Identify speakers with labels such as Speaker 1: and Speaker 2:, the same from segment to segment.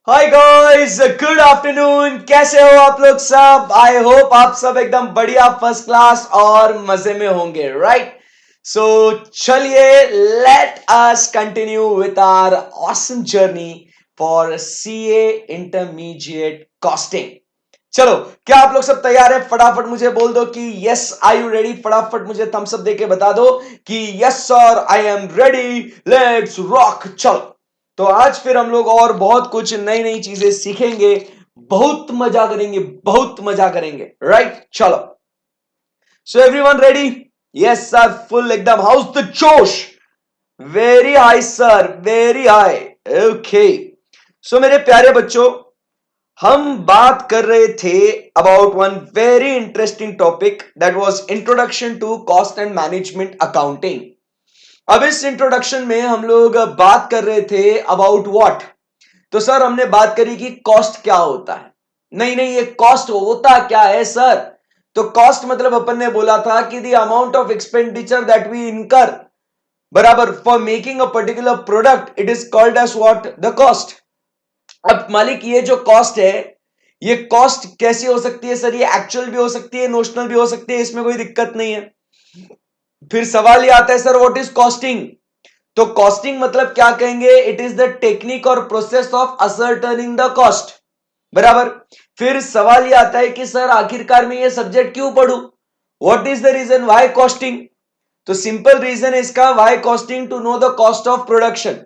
Speaker 1: Hi guys, good afternoon. कैसे हो आप लोग सब? आई होप आप सब एकदम बढ़िया, फर्स्ट क्लास और मजे में होंगे, राइट? सो चलिए, let us continue with our awesome journey for CA intermediate costing. चलो, क्या आप लोग सब तैयार है? फटाफट मुझे बोल दो कि यस, आर यू रेडी? फटाफट मुझे थम्स अप देके बता दो कि yes sir, I am ready, let's rock. चलो, तो आज फिर हम लोग और बहुत कुछ नई नई चीजें सीखेंगे, बहुत मजा करेंगे, बहुत मजा करेंगे, राइट? चलो, so everyone ready? Yes sir, full एकदम। How's the josh? Very high sir, very high. Okay, so मेरे प्यारे बच्चों, हम बात कर रहे थे about one very interesting topic, that was introduction to cost and management accounting. अब इस इंट्रोडक्शन में हम लोग बात कर रहे थे अबाउट व्हाट। तो सर, हमने बात करी कि कॉस्ट क्या होता है। नहीं नहीं, ये कॉस्ट होता क्या है सर? तो कॉस्ट मतलब अपन ने बोला था कि the amount of expenditure that we incur, बराबर, for making a particular product, it is called as what? The cost. अब मालिक, ये जो कॉस्ट है, ये कॉस्ट कैसी हो सकती है सर? ये एक्चुअल भी हो सकती है, नोशनल भी हो सकती है, इसमें कोई दिक्कत नहीं है। फिर सवाल ये आता है, सर व्हाट इज कॉस्टिंग? तो कॉस्टिंग मतलब क्या कहेंगे? इट इज द टेक्निक और प्रोसेस ऑफ असर्टनिंग द कॉस्ट, बराबर। फिर सवाल ये आता है कि सर आखिरकार में ये सब्जेक्ट क्यों पढ़ूं? What is the reason why costing? तो सिंपल रीजन है इसका, why costing, to know the cost of production,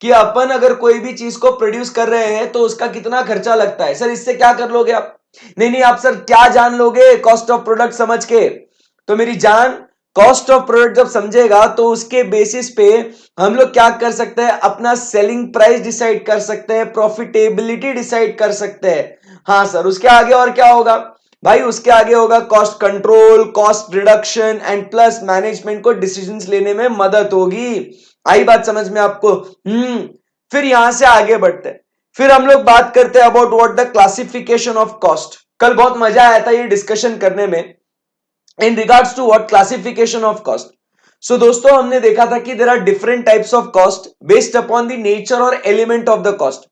Speaker 1: कि अपन अगर कोई भी चीज को प्रोड्यूस कर रहे हैं तो उसका कितना खर्चा लगता है। सर इससे क्या कर लोगे आप? नहीं नहीं, आप सर क्या जान लोगे कॉस्ट ऑफ प्रोडक्ट समझ के? तो मेरी जान, कॉस्ट ऑफ प्रोडक्ट जब समझेगा तो उसके बेसिस पे हम लोग क्या कर सकते हैं? अपना सेलिंग प्राइस डिसाइड कर सकते हैं, प्रॉफिटेबिलिटी डिसाइड कर सकते हैं। हाँ सर, उसके आगे और क्या होगा भाई? उसके आगे होगा cost control, cost reduction and plus management को डिसीजंस लेने में मदद होगी। आई बात समझ में आपको? फिर यहां से आगे बढ़ते हैं। फिर हम लोग बात करते हैं about what the classification of cost. कल बहुत मजा आया था ये डिस्कशन करने में, in regards to what? Classification of cost. So दोस्तों, हमने देखा था कि there are different types of cost based upon the nature और element of the cost.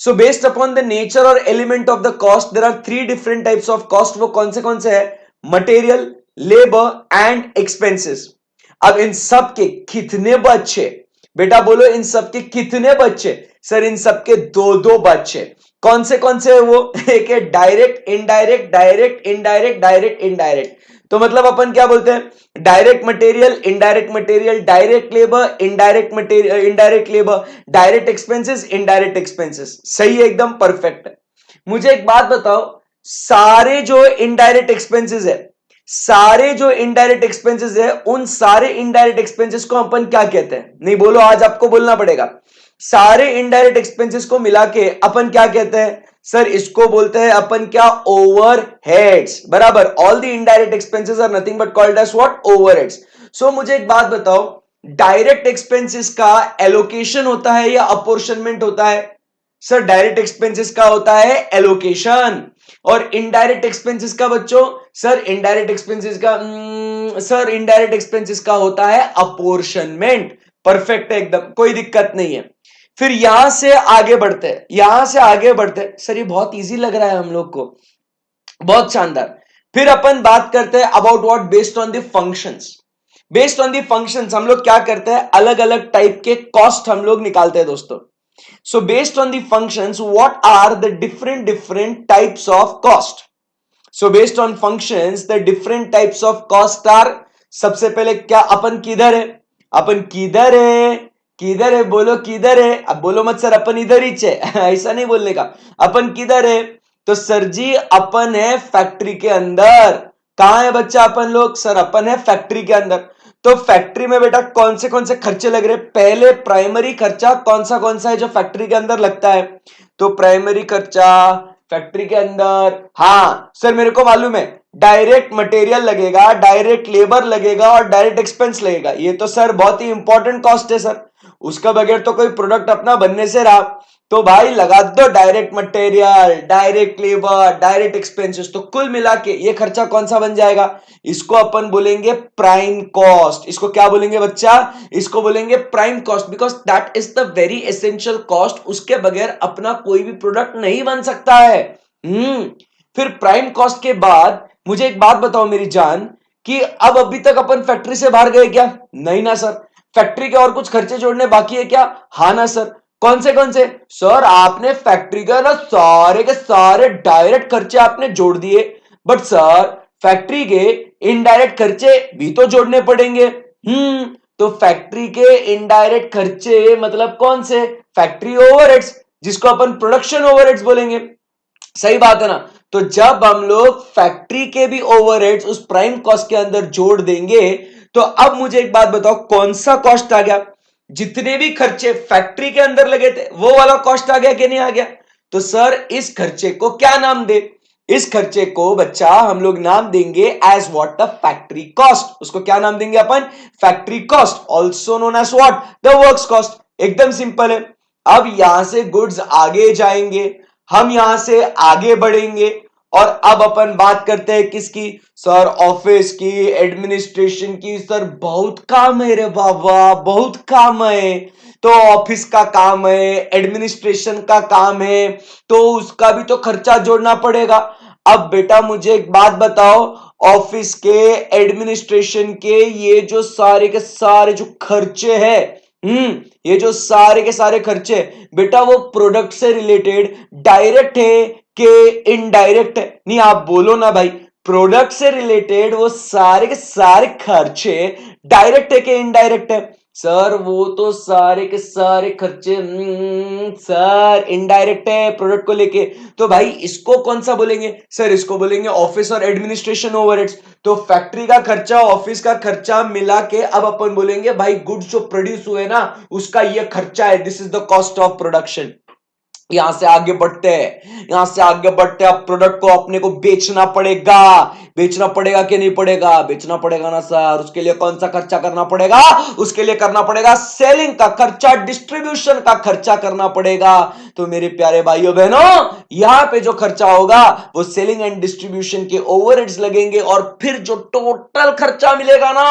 Speaker 1: So based upon the nature और element of the cost, there are three different types of cost. वो कौन से है? Material, labour and expenses. अब इन सब के कितने बच्चे? बेटा बोलो, इन सब के कितने बच्चे? सर इन सब के दो दो बच्चे। कौन से है वो? एक है direct indirect, direct indirect, direct indirect. तो मतलब अपन क्या बोलते हैं? Direct material, indirect material, direct labour, indirect material, indirect labour, direct expenses, indirect expenses. सही है, एकदम परफेक्ट है। मुझे एक बात बताओ, सारे जो इनडायरेक्ट एक्सपेंसेस है, सारे जो इनडायरेक्ट एक्सपेंसेस है, उन सारे इनडायरेक्ट एक्सपेंसेस को अपन क्या कहते हैं? नहीं बोलो, आज आपको बोलना पड़ेगा। सारे इनडायरेक्ट एक्सपेंसेस को मिला के अपन क्या कहते हैं? सर इसको बोलते हैं अपन क्या? ओवरहेड्स, बराबर। All the indirect expenses are nothing but called as what? Overheads. So मुझे एक बात बताओ, डायरेक्ट एक्सपेंसेस का एलोकेशन होता है या अपोर्शनमेंट होता है? सर डायरेक्ट एक्सपेंसेस का होता है एलोकेशन, और इनडायरेक्ट एक्सपेंसेस का बच्चों? सर इनडायरेक्ट एक्सपेंसेस का सर इनडायरेक्ट एक्सपेंसेस का होता है अपोर्शनमेंट। परफेक्ट है एकदम, कोई दिक्कत नहीं है। फिर यहां से आगे बढ़ते हैं, यहां से आगे बढ़ते हैं। सर ये बहुत इजी लग रहा है हम लोग को, बहुत शानदार। फिर अपन बात करते हैं about what? Based on the functions. Based on the functions हम लोग क्या करते हैं? अलग अलग टाइप के कॉस्ट हम लोग निकालते हैं दोस्तों। So based on the functions, what are the different types of cost? So based on functions, the different types of cost are, सबसे पहले क्या अपन किधर है? अपन किधर है? किधर है बोलो, किधर है? अब बोलो मत सर अपन इधर ही है ऐसा नहीं बोलने का। अपन किधर है? तो सर जी अपन है फैक्ट्री के अंदर। कहां है बच्चा अपन लोग? सर अपन है फैक्ट्री के अंदर। तो फैक्ट्री में बेटा कौन से खर्चे लग रहे हैं? पहले प्राइमरी खर्चा कौन सा है जो फैक्ट्री के अंदर लगता है? तो प्राइमरी खर्चा फैक्ट्री के अंदर, हाँ सर मेरे को मालूम है, डायरेक्ट मटेरियल लगेगा, डायरेक्ट लेबर लगेगा और डायरेक्ट एक्सपेंस लगेगा। ये तो सर बहुत ही इंपॉर्टेंट कॉस्ट है सर। उसका बगैर तो कोई प्रोडक्ट अपना बनने से रहा। तो भाई लगा दो direct material, direct labour, direct expenses, तो कुल मिला के ये खर्चा कौन सा बन जाएगा? इसको अपन बोलेंगे प्राइम कॉस्ट। इसको क्या बोलेंगे बच्चा? इसको बोलेंगे prime cost, because that is the very essential cost. उसके बगैर अपना कोई भी प्रोडक्ट नहीं बन सकता है। फिर प्राइम कॉस्ट के बाद मुझे एक बात बताओ मेरी जान, कि अब अभी तक अपन फैक्ट्री से बाहर गए क्या? नहीं ना सर। फैक्ट्री के और कुछ खर्चे जोड़ने बाकी है क्या? हाँ ना सर। कौन से? सर आपने फैक्ट्री का ना सारे के सारे डायरेक्ट खर्चे आपने जोड़ दिए, बट सर फैक्ट्री के इनडायरेक्ट खर्चे भी तो जोड़ने पड़ेंगे। तो फैक्ट्री के इनडायरेक्ट खर्चे मतलब कौन से? फैक्ट्री ओवरहेड्स, जिसको अपन प्रोडक्शन ओवरहेड्स बोलेंगे। सही बात है ना? तो जब हम लोग फैक्ट्री के भी ओवरहेड्स उस प्राइम कॉस्ट के अंदर जोड़ देंगे, तो अब मुझे एक बात बताओ, कौन सा कॉस्ट आ गया? जितने भी खर्चे फैक्ट्री के अंदर लगे थे वो वाला कॉस्ट आ गया कि नहीं आ गया? तो सर इस खर्चे को क्या नाम दे? इस खर्चे को बच्चा हम लोग नाम देंगे as what? The factory cost. उसको क्या नाम देंगे अपन? Factory cost, also known as what? The works cost. एकदम सिंपल है। अब यहां से गुड्स आगे जाएंगे, हम यहां से आगे बढ़ेंगे, और अब अपन बात करते हैं किसकी? सर ऑफिस की, एडमिनिस्ट्रेशन की। सर बहुत काम है रे बाबा, बहुत काम है। तो ऑफिस का काम है, एडमिनिस्ट्रेशन का काम है, तो उसका भी तो खर्चा जोड़ना पड़ेगा। अब बेटा मुझे एक बात बताओ, ऑफिस के, एडमिनिस्ट्रेशन के ये जो सारे के सारे जो खर्चे हैं, ये जो सारे के सारे खर्चे बेटा वो प्रोडक्ट से रिलेटेड डायरेक्ट है कि इनडायरेक्ट है? नहीं आप बोलो ना भाई। प्रोडक्ट से रिलेटेड वो सारे के सारे खर्चे डायरेक्ट है कि इनडायरेक्ट है? सर वो तो सारे के सारे खर्चे सर इनडायरेक्ट है प्रोडक्ट को लेके। तो भाई इसको कौन सा बोलेंगे? सर इसको बोलेंगे ऑफिस और एडमिनिस्ट्रेशन ओवरहेड्स। तो फैक्ट्री का खर्चा, ऑफिस का खर्चा मिला के अब अपन बोलेंगे भाई गुड्स जो प्रोड्यूस हुए ना उसका ये खर्चा है, this is the cost of production. यहां से आगे बढ़ते हैं, यहां से आगे बढ़ते हैं। अब प्रोडक्ट को अपने को बेचना पड़ेगा। बेचना पड़ेगा कि नहीं पड़ेगा? बेचना पड़ेगा ना सर। उसके लिए कौन सा खर्चा करना पड़ेगा? उसके लिए करना पड़ेगा सेलिंग का खर्चा, डिस्ट्रीब्यूशन का खर्चा करना पड़ेगा। तो मेरे प्यारे भाइयों बहनों, यहां पे जो खर्चा होगा वो सेलिंग एंड डिस्ट्रीब्यूशन के ओवरहेड्स लगेंगे, और फिर जो टोटल खर्चा मिलेगा ना,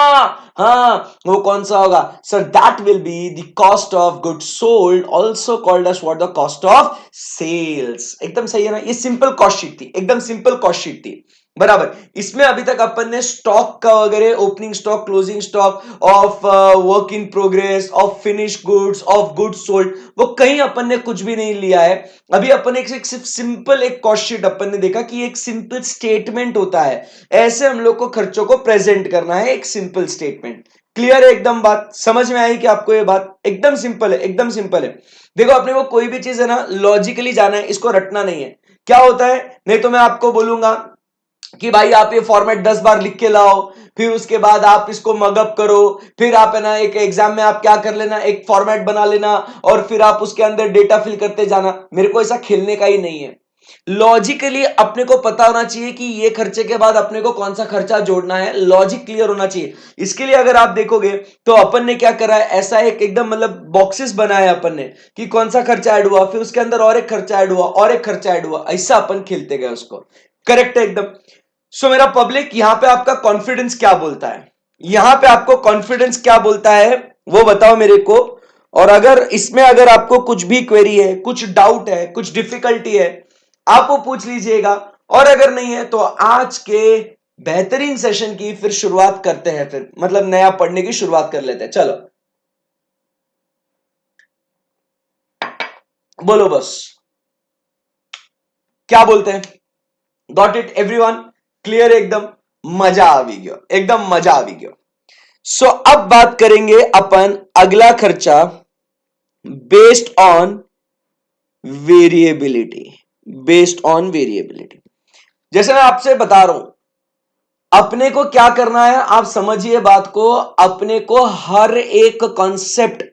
Speaker 1: हाँ वो कौन सा होगा? Sir that will be the cost of goods sold, also called as what? The cost of sales. एकदम सही है ना? ये सिंपल कॉस्ट शीट थी, एकदम सिंपल कॉस्ट शीट थी, बराबर। इसमें अभी तक अपन ने स्टॉक का वगैरह, opening stock, closing stock, of work in progress, of finish goods, of goods sold, वो कहीं अपन ने कुछ भी नहीं लिया है। अभी अपन एक सिर्फ सिंपल एक कॉस्ट शीट अपन ने देखा कि एक सिंपल स्टेटमेंट होता है, ऐसे हम लोग को खर्चों को प्रेजेंट करना है, एक सिंपल स्टेटमेंट। क्लियर है एकदम? बात समझ में आई कि आपको? ये बात एकदम सिंपल है, एकदम सिंपल है। देखो अपने को कोई भी चीज है ना लॉजिकली जाना है, इसको रटना नहीं है। क्या होता है, नहीं तो मैं आपको बोलूंगा कि भाई आप ये फॉर्मेट 10 बार लिख के लाओ, फिर उसके बाद आप इसको मगअप करो, फिर आप है ना एक एग्जाम में आप क्या कर लेना, एक फॉर्मेट बना लेना, और फिर आप उसके अंदर डेटा फिल करते जाना। मेरे को ऐसा खेलने का ही नहीं है। लॉजिकली अपने को पता होना चाहिए कि ये खर्चे के बाद अपने को कौन सा खर्चा जोड़ना है, लॉजिक क्लियर होना चाहिए। इसके लिए अगर आप देखोगे तो अपन ने क्या करा है, ऐसा एक एकदम मतलब बॉक्सेस बनाया अपन ने कि कौन सा खर्चा ऐड हुआ, फिर उसके अंदर और एक खर्चा ऐड हुआ, और एक खर्चा ऐड हुआ, ऐसा अपन खेलते गए उसको। करेक्ट है एकदम। सो मेरा पब्लिक, यहां पे आपका कॉन्फिडेंस क्या बोलता है? यहां पे आपको कॉन्फिडेंस क्या बोलता है वो बताओ मेरे को। और अगर इसमें अगर आपको कुछ भी क्वेरी है, कुछ डाउट है, कुछ डिफिकल्टी है, आप वो पूछ लीजिएगा। और अगर नहीं है तो आज के बेहतरीन सेशन की फिर शुरुआत करते हैं, फिर मतलब नया पढ़ने की शुरुआत कर लेते हैं। चलो बोलो बस, क्या बोलते हैं? Got it everyone? क्लियर एकदम? मजा आ भी गया, एकदम मजा आ भी गया। सो अब बात करेंगे अपन अगला खर्चा, based on variability. Based on variability, जैसे मैं आपसे बता रहा हूं अपने को क्या करना है, आप समझिए बात को। अपने को हर एक कॉन्सेप्ट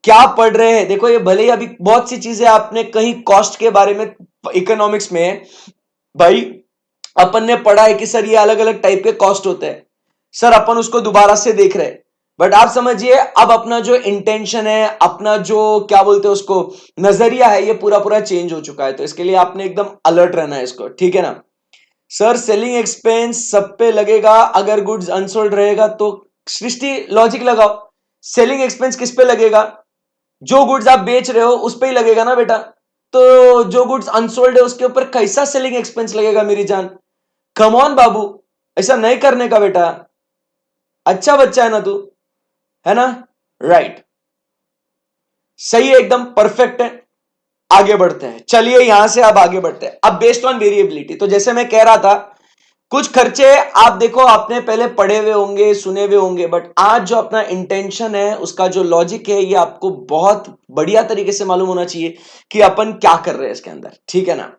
Speaker 1: क्या पढ़ रहे हैं, देखो ये भले ही अभी बहुत सी चीजें आपने कहीं कॉस्ट के बारे में इकोनॉमिक्स में भाई अपन ने पढ़ा है कि सर ये अलग अलग टाइप के कॉस्ट होते हैं, सर अपन उसको दोबारा से देख रहे हैं। बट आप समझिए अब अपना जो इंटेंशन है, अपना जो क्या बोलते हैं उसको नजरिया है, ये पूरा पूरा चेंज हो चुका है। तो इसके लिए आपने एकदम अलर्ट रहना है इसको, ठीक है ना। सर सेलिंग एक्सपेंस सब पे लगेगा अगर गुड्स अनसोल्ड रहेगा तो। सृष्टि लॉजिक लगाओ, सेलिंग एक्सपेंस किस पे लगेगा? जो गुड्स आप बेच रहे हो उस पे ही लगेगा ना बेटा। तो जो गुड्स अनसोल्ड है उसके ऊपर कैसा सेलिंग एक्सपेंस लगेगा मेरी जान? कम ऑन बाबू, ऐसा नहीं करने का बेटा। अच्छा बच्चा है ना तू, है ना? राइट, सही है, एकदम परफेक्ट है। आगे बढ़ते हैं, चलिए यहां से अब आगे बढ़ते हैं। अब बेस्ड ऑन वेरिएबिलिटी, तो जैसे मैं कह रहा था कुछ खर्चे आप देखो आपने पहले पढ़े हुए होंगे, सुने हुए होंगे, बट आज जो अपना इंटेंशन है, उसका जो लॉजिक है, ये आपको बहुत बढ़िया तरीके से मालूम होना चाहिए कि अपन क्या कर रहे हैं इसके अंदर, ठीक है ना।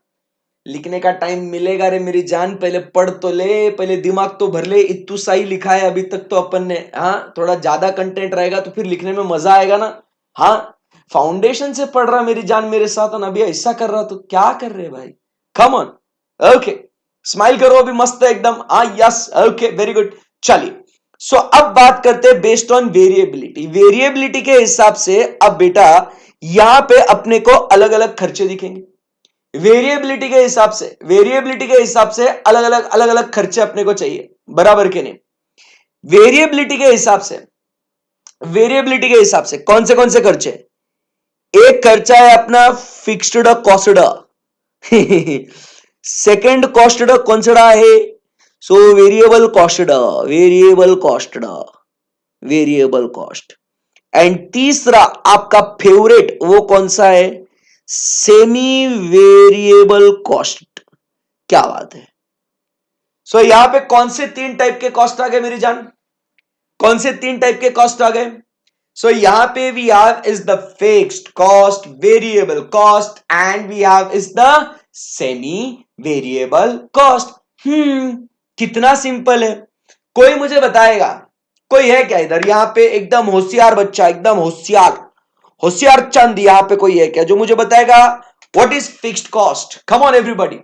Speaker 1: लिखने का टाइम मिलेगा रे मेरी जान, पहले पढ़ तो ले, पहले दिमाग तो भर ले। इतू सा ही लिखा है अभी तक तो अपन ने। हाँ, थोड़ा ज्यादा कंटेंट रहेगा तो फिर लिखने में मजा आएगा ना। हाँ, फाउंडेशन से पढ़ रहा मेरी जान मेरे साथ, और अभी ऐसा कर रहा तो क्या कर रहे भाई? कम ऑन, ओके, स्माइल करो अभी, मस्त है एकदम। हाँ यस, ओके, वेरी गुड। चलिए, सो अब बात करते हैं बेस्ड ऑन वेरिएबिलिटी। वेरिएबिलिटी के हिसाब से अब बेटा यहां पे अपने को अलग अलग खर्चे दिखेंगे। वेरिएबिलिटी के हिसाब से, वेरिएबिलिटी के हिसाब से अलग अलग खर्चे अपने को चाहिए, बराबर के नहीं? वेरिएबिलिटी के हिसाब से, वेरिएबिलिटी के हिसाब से कौन से खर्चे? एक खर्चा है अपना फिक्स्ड कॉस्ट। सेकंड कॉस्ट कौन सा है? So variable cost, variable cost, variable cost. And तीसरा आपका फेवरेट वो कौन सा है? Semi variable cost. क्या बात है। सो यहां पे कौन से तीन टाइप के कॉस्ट आ गए मेरी जान? कौन से तीन टाइप के कॉस्ट आ गए? सो यहां पे we have is the fixed cost, variable cost, and we have is the semi variable cost. कितना सिंपल है। कोई मुझे बताएगा, कोई है क्या इधर? यहां पे एकदम होशियार बच्चा, एकदम होशियार, होशियार चंद यहां पे कोई है क्या जो मुझे बताएगा what is fixed cost? Come on everybody,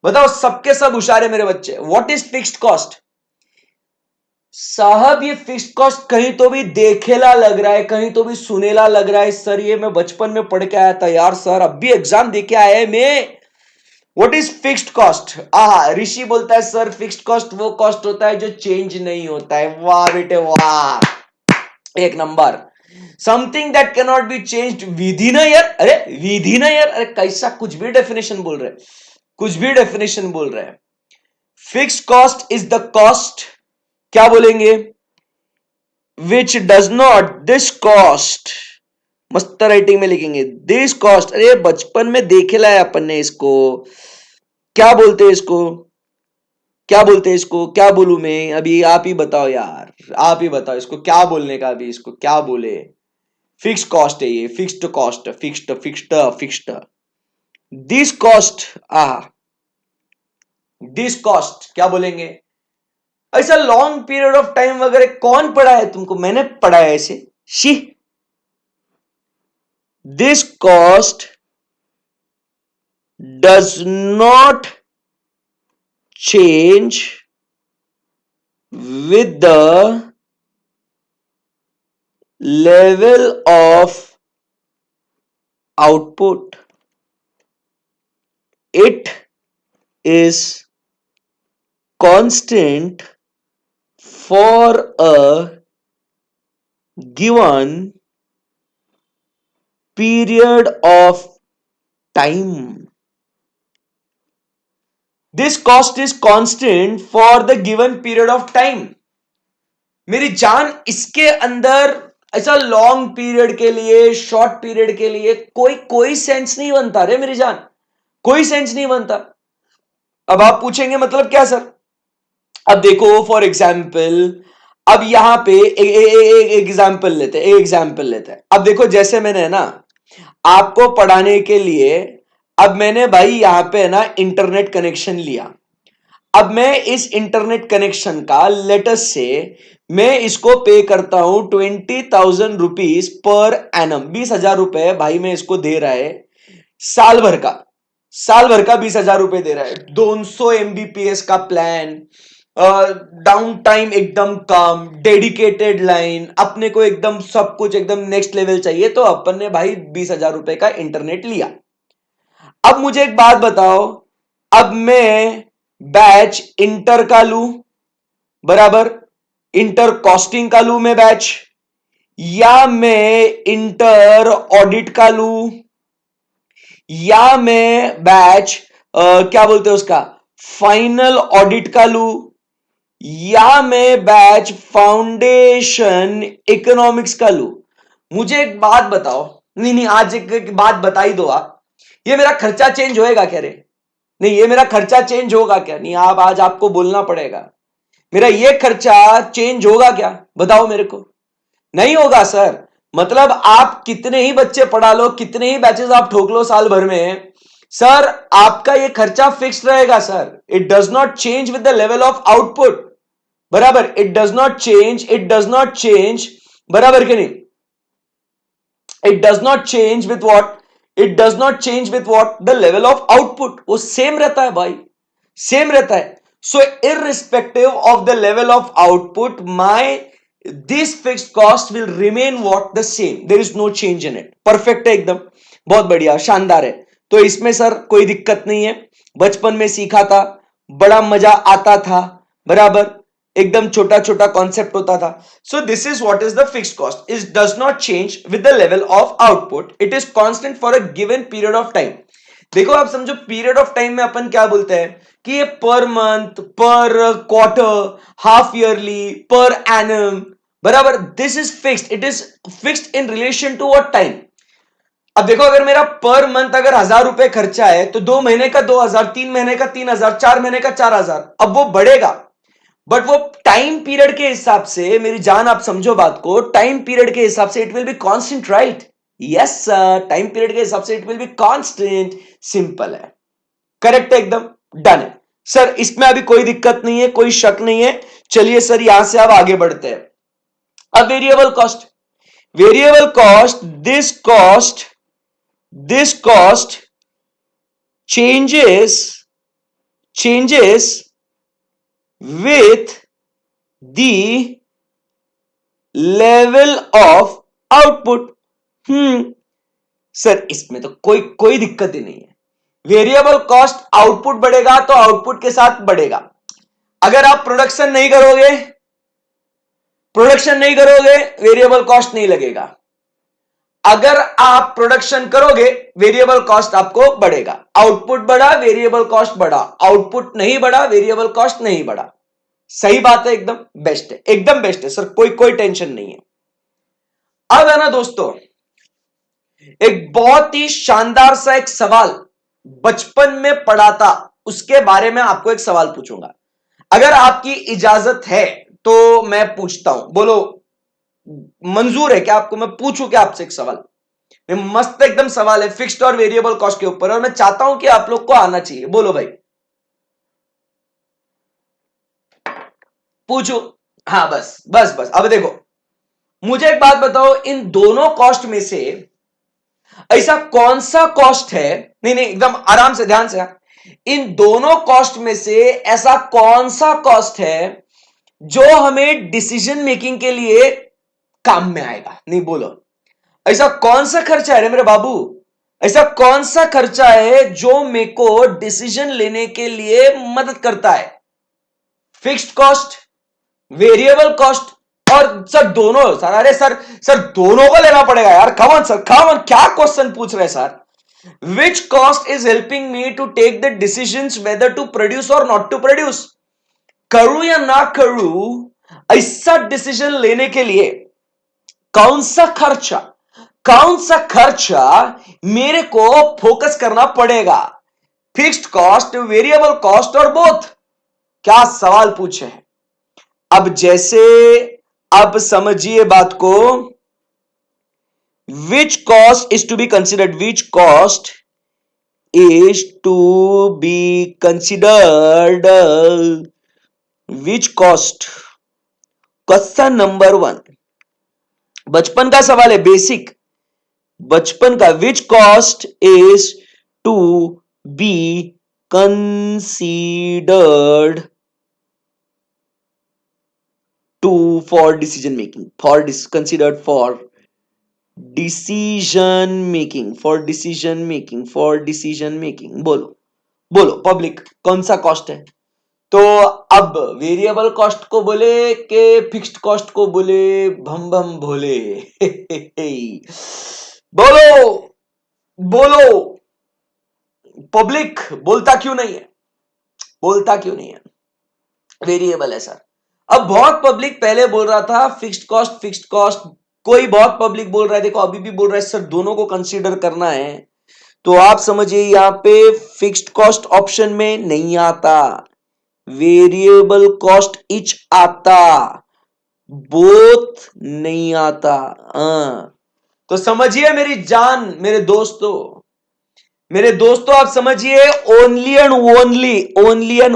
Speaker 1: बताओ, सबके सब होशियार है मेरे बच्चे। What is fixed cost? साहब ये फिक्स्ड कॉस्ट कहीं तो भी देखेला लग रहा है, कहीं तो भी सुनेला लग रहा है। सर ये मैं बचपन में पढ़ के आया था यार, सर अब भी एग्जाम दे के आया है मैं। What is fixed cost? आहा, ऋषि बोलता है सर फिक्स्ड कॉस्ट वो कॉस्ट होता है जो चेंज नहीं होता है। वाह बेटे वाह, एक number. Something that can not be changed with in a year. अरे विद इन अ ईयर, अरे कैसा कुछ भी डेफिनेशन बोल रहे, कुछ भी डेफिनेशन बोल रहे हैं। Fixed cost is the cost, क्या बोलेंगे? Which does not, this cost, मस्त राइटिंग में लिखेंगे दिस कॉस्ट। अरे बचपन में देखे लाए अपन ने इसको, क्या बोलते हैं इसको, क्या बोलते हैं इसको, क्या बोलूं मैं अभी? आप ही बताओ यार, आप ही बताओ इसको क्या बोलने का, अभी इसको क्या बोले? फिक्स्ड कॉस्ट है ये, fixed cost, fixed fixed fixed. This cost, this cost क्या बोलेंगे? ऐसा लॉन्ग पीरियड ऑफ टाइम वगैरह कौन पढ़ा है तुमको? मैंने पढ़ा है ऐसे, she. This cost does not change with the level of output. It is constant for a given period of time. This cost is constant for the given period of time. मेरी जान, इसके अंदर ऐसा लॉन्ग पीरियड के लिए, short period के लिए कोई सेंस नहीं बनता रे मेरी जान, कोई सेंस नहीं बनता। अब आप पूछेंगे मतलब क्या सर? अब देखो फॉर एग्जाम्पल, अब यहां पे एक एग्जाम्पल लेते हैं, एक एग्जाम्पल लेते हैं। अब देखो जैसे मैंने ना आपको पढ़ाने के लिए, अब मैंने भाई यहां पे ना इंटरनेट कनेक्शन लिया। अब मैं इस इंटरनेट कनेक्शन का लेटेस्ट से मैं इसको पे करता हूं 20,000 रुपीज पर एनम, 20,000 रुपए भाई मैं इसको दे रहा है साल भर का, साल भर का 20,000 रुपए दे रहा है। 200 MBPS का प्लान, डाउन टाइम एकदम कम, डेडिकेटेड लाइन, अपने को एकदम सब कुछ एकदम नेक्स्ट लेवल चाहिए, तो अपन ने भाई 20,000 रुपए का इंटरनेट लिया। अब मुझे एक बात बताओ, अब मैं बैच इंटर का लू, बराबर, इंटर कॉस्टिंग का लू मैं बैच, या मैं इंटर ऑडिट का लू, या मैं बैच क्या बोलते हैं उसका, फाइनल ऑडिट का लू, या मैं बैच फाउंडेशन इकोनॉमिक्स का लू। मुझे एक बात बताओ, नहीं नहीं आज एक बात बता ही दो आप, ये मेरा खर्चा चेंज होएगा क्या रे? नहीं, ये मेरा खर्चा चेंज होगा क्या? नहीं, आप आज आपको बोलना पड़ेगा, मेरा ये खर्चा चेंज होगा क्या? बताओ मेरे को। नहीं होगा सर। मतलब आप कितने ही बच्चे पढ़ा लो, कितने ही बैचेस आप ठोक लो साल भर में, सर आपका ये खर्चा फिक्स रहेगा sir. It does not change with the level of output, बराबर, it does not change, it does not change, बराबर कि नहीं? It does not change with what, it does not change with what, the level of output, वो same रहता है भाई, same रहता है। So irrespective of the level of output, my this fixed cost will remain what, the same, there is no change in it. Perfect है एकदम, बहुत बढ़िया, शानदार है। तो इसमें सर कोई दिक्कत नहीं है, बचपन में सीखा था, बड़ा मजा आता था, बराबर, एकदम छोटा छोटा कॉन्सेप्ट होता था। So this is what is the fixed cost, it does not change with the level of output, it is constant for a given period of time. देखो आप समझो, पीरियड ऑफ टाइम में अपन क्या बोलते हैं कि ये पर month, per quarter, half yearly, per annum, बराबर, this is fixed, it is fixed in relation to what time. अब देखो, अगर मेरा पर मंथ अगर 1,000 रुपए खर्चा है, तो 2 महीने का 2,000, 3 महीने का 3,000, 4 महीने का 4,000, अब वो बढ़ेगा, बट वो टाइम पीरियड के हिसाब से, मेरी जान आप समझो बात को, टाइम पीरियड के हिसाब से it will be constant, right? Yes sir, time period के हिसाब से it will be constant, simple है, करेक्ट है एकदम, डन है सर। इसमें अभी कोई दिक्कत नहीं है, कोई शक नहीं है। चलिए सर, यहां से अब आगे बढ़ते हैं। अब variable cost, variable cost, this cost changes with the level of output। Sir इसमें तो कोई कोई दिक्कत ही नहीं है। वेरिएबल कॉस्ट, आउटपुट बढ़ेगा तो आउटपुट के साथ बढ़ेगा। अगर आप प्रोडक्शन नहीं करोगे, वेरिएबल कॉस्ट नहीं लगेगा। अगर आप प्रोडक्शन करोगे, वेरिएबल कॉस्ट आपको बढ़ेगा। आउटपुट बढ़ा, वेरिएबल कॉस्ट बढ़ा, आउटपुट नहीं बढ़ा, वेरिएबल कॉस्ट नहीं बढ़ा। सही बात है, एकदम बेस्ट है, एकदम बेस्ट है सर, कोई कोई टेंशन नहीं है। अब है ना दोस्तों, एक बहुत ही शानदार सा एक सवाल बचपन में पढ़ा था, उसके बारे में आपको एक सवाल पूछूंगा। अगर आपकी इजाजत है तो मैं पूछता हूं, बोलो मंजूर है क्या आपको मैं पूछूं क्या आपसे एक सवाल? मस्त एकदम सवाल है, फिक्स्ड और वेरिएबल कॉस्ट के ऊपर, और मैं चाहता हूं कि आप लोग को आना चाहिए। बोलो भाई, पूछो। हाँ बस बस बस, अब देखो, मुझे एक बात बताओ, इन दोनों कॉस्ट में से ऐसा कौन सा कॉस्ट है, नहीं नहीं एकदम आराम से, ध्यान से, इन दोनों कॉस्ट में से ऐसा कौन सा कॉस्ट है जो हमें डिसीजन मेकिंग के लिए काम में आएगा? नहीं बोलो, ऐसा कौन सा खर्चा है रे मेरे बाबू, ऐसा कौन सा खर्चा है जो मेरे को डिसीजन लेने के लिए मदद करता है? फिक्स्ड कॉस्ट, वेरिएबल कॉस्ट, और सर दोनों, सर अरे सर, सर दोनों को लेना पड़ेगा यार, come on sir, come on, क्या क्वेश्चन पूछ रहे sir? Which cost is helping me to take the decisions whether to produce or not to produce, करूं या ना करूं, ऐसा डिसीजन लेने के लिए कौन सा खर्चा, कौन सा खर्चा मेरे को फोकस करना पड़ेगा? फिक्स्ड कॉस्ट, वेरिएबल कॉस्ट, और बोथ? क्या सवाल पूछे हैं। अब जैसे, अब समझिए बात को, which cost is to be considered, which cost is to be considered, which cost, question number 1, बचपन का सवाल है, बेसिक बचपन का। Which cost is to be considered to for decision making, considered for decision making. बोलो बोलो public, कौन सा कॉस्ट है? तो अब वेरिएबल कॉस्ट को बोले के फिक्स्ड कॉस्ट को बोले, भम भम भोले बोलो बोलो पब्लिक, बोलता क्यों नहीं है? बोलता क्यों नहीं है? वेरिएबल है सर। अब बहुत पब्लिक पहले बोल रहा था फिक्स्ड कॉस्ट, कोई बहुत पब्लिक बोल रहा है, देखो अभी भी बोल रहा है सर दोनों को कंसीडर करना है। तो आप समझिए यहां पे फिक्स्ड कॉस्ट ऑप्शन में नहीं आता, वेरिएबल कॉस्ट इच आता, बोथ नहीं आता। तो समझिए मेरी जान, मेरे दोस्तों आप समझिए, only and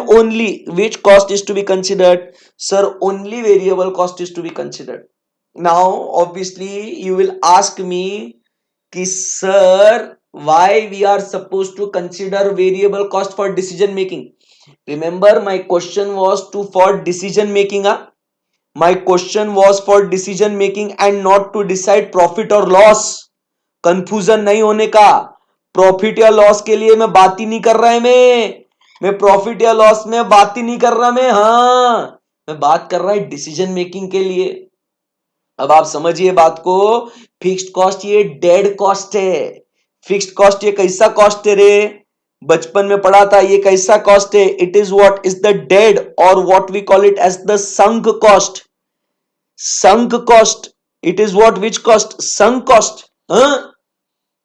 Speaker 1: only which cost is to be considered? Sir only variable cost is to be considered. Now obviously you will ask me कि sir why we are supposed to consider variable cost for decision making? Remember my question was to for decision making, my question was for decision making and not to decide profit or loss. Confusion नहीं होने का, profit या loss के लिए मैं बात ही नहीं कर रहा है, मैं प्रॉफिट या लॉस में बात ही नहीं कर रहा, मैं बात कर रहा है डिसीजन मेकिंग के लिए। अब आप समझिए बात को, फिक्स्ड कॉस्ट ये डेड कॉस्ट है। फिक्स्ड कॉस्ट ये कैसा कॉस्ट है रे? बचपन में पढ़ा था, ये कैसा कॉस्ट है? It is what is the dead और what we call it as the sunk cost. Sunk cost, it is what which cost? Sunk cost.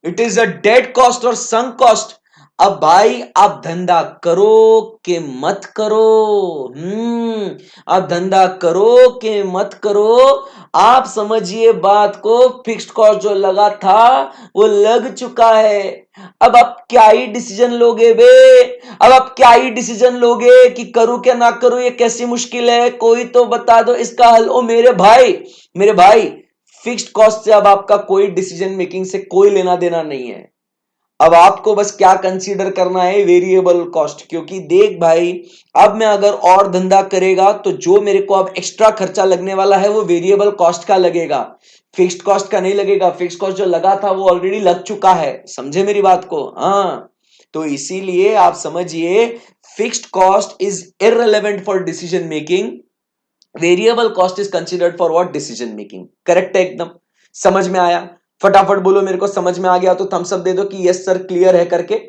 Speaker 1: It is a dead cost और संक कॉस्ट। अब भाई आप धंधा करो कि मत करो, आप धंधा करो कि मत करो, आप समझिए बात को, फिक्स्ड कॉस्ट जो लगा था वो लग चुका है। अब आप क्या ही डिसीजन लोगे बे? अब आप क्या ही डिसीजन लोगे कि करूं क्या ना करूं? ये कैसी मुश्किल है, कोई तो बता दो इसका हल। ओ मेरे भाई फिक्स्ड कॉस्ट से अब आपका कोई डिसीजन मेकिंग से कोई लेना देना नहीं है। अब आपको बस क्या कंसीडर करना है? Variable cost. क्योंकि देख भाई, अब मैं अगर और धंधा करेगा तो जो मेरे को अब एक्स्ट्रा खर्चा लगने वाला है वो वेरिएबल कॉस्ट का लगेगा, फिक्स्ड कॉस्ट का नहीं लगेगा। फिक्स्ड कॉस्ट जो लगा था वो ऑलरेडी लग चुका है, समझे मेरी बात को? हाँ, तो इसीलिए आप समझिए fixed cost is irrelevant for decision making, variable cost is considered for what? Decision making. Correct है एकदम? समझ में आया? फटाफट बोलो मेरे को समझ में आ गया तो थम्स अप दे दो कि यस सर क्लियर है करके।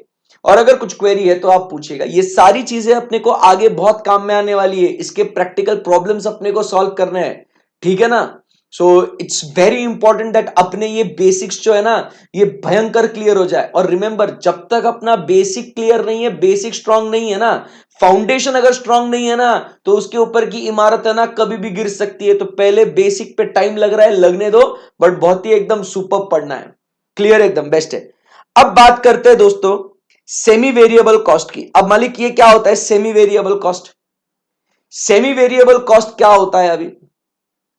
Speaker 1: और अगर कुछ क्वेरी है तो आप पूछिएगा। ये सारी चीजें अपने को आगे बहुत काम में आने वाली है, इसके प्रैक्टिकल प्रॉब्लम्स अपने को सॉल्व करने हैं, ठीक है ना? So it's very important that अपने ये बेसिक्स जो है ना ये भयंकर क्लियर हो जाए। और रिमेंबर, जब तक अपना बेसिक क्लियर नहीं है, बेसिक स्ट्रांग नहीं है ना, फाउंडेशन अगर स्ट्रांग नहीं है ना, तो उसके ऊपर की इमारत है ना कभी भी गिर सकती है। तो पहले बेसिक पे टाइम लग रहा है, लगने दो, बट बहुत ही एकदम सुपर पढ़ना है। क्लियर? एकदम बेस्ट है। अब बात करते हैं दोस्तों सेमी वेरिएबल कॉस्ट की। अब मालिक ये क्या होता है semi variable cost? Semi variable cost क्या होता है अभी?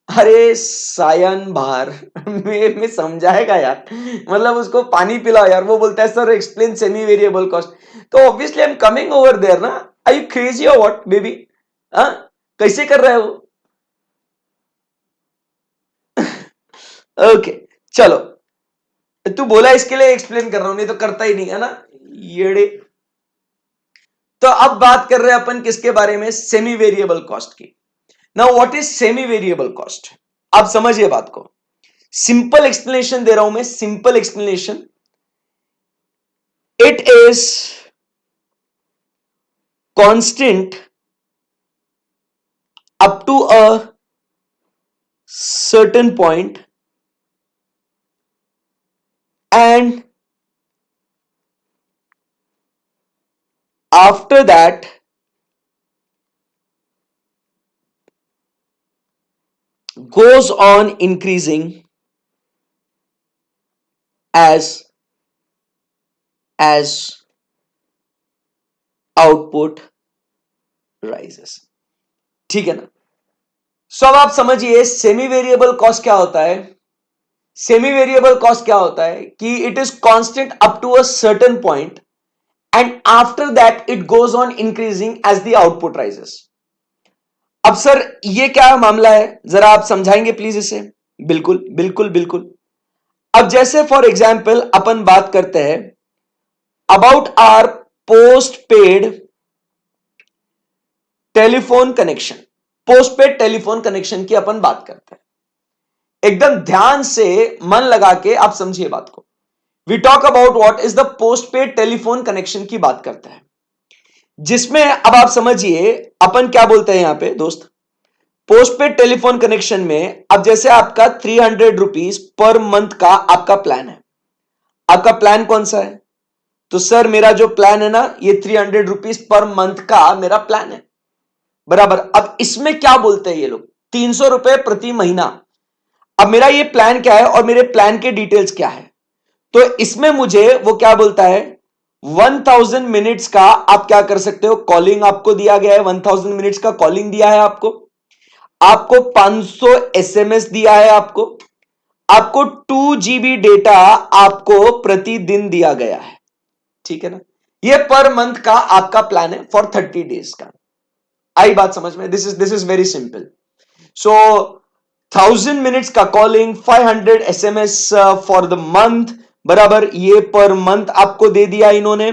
Speaker 1: अरे सायन बाहर में समझाएगा यार, मतलब उसको पानी पिलाओ यार। वो बोलता है sir explain semi variable cost. तो obviously I am coming over there ना। आई यू क्रेजी और व्हाट बेबी? हाँ, कैसे कर रहा है वो? ओके चलो, तू बोला इसके लिए एक्सप्लेन कर रहा हूं, नहीं तो करता ही नहीं है ना येड़े। तो अब बात कर रहे हैं अपन किसके बारे में? सेमी वेरिएबल कॉस्ट की। Now what is semi variable cost? आप समझिए बात को, सिंपल एक्सप्लेनेशन दे रहा हूं मैं, simple explanation. It is constant up to a certain point and after that goes on increasing as output rises। ठीक है ना? सो अब आप समझिए सेमी वेरिएबल कॉस्ट क्या होता है। सेमी वेरिएबल कॉस्ट क्या होता है कि it is constant up to a certain point and after that it goes on increasing as the output rises। अब सर ये क्या मामला है, जरा आप समझाएंगे प्लीज इसे। बिल्कुल बिल्कुल बिल्कुल। अब जैसे फॉर एग्जाम्पल अपन बात करते हैं about R post paid telephone connection. Post paid telephone connection की अपन बात करते हैं, एकदम ध्यान से मन लगा के आप समझिए बात को। We talk about what is the post paid telephone connection की बात करते हैं, जिसमें अब आप समझिए अपन क्या बोलते हैं यहां पे दोस्त। पोस्ट पेड टेलीफोन कनेक्शन में अब जैसे आपका 300 रुपीज पर मंथ का आपका प्लान है। आपका प्लान कौन सा है? तो सर मेरा जो प्लान है ना, ये 300 रुपीज पर मंथ का मेरा प्लान है, बराबर। अब इसमें क्या बोलते हैं ये लोग, 300 रुपए प्रति महीना। अब मेरा ये प्लान क्या है और मेरे प्लान के डिटेल्स क्या है, तो इसमें मुझे वो क्या बोलता है 1000 मिनट्स का आप क्या कर सकते हो, कॉलिंग आपको दिया गया है, 1000 मिनट्स का कॉलिंग दिया है आपको। आपको 500 एसएमएस दिया है आपको 2 GB डेटा आपको प्रतिदिन दिया गया है, ठीक है ना। ये पर मंथ का आपका प्लान है फॉर 30 डेज का। आई बात समझ में? This is very simple. So 1000 minutes का calling, 500 SMS for the month, बराबर। ये पर मंथ आपको दे दिया इन्होंने,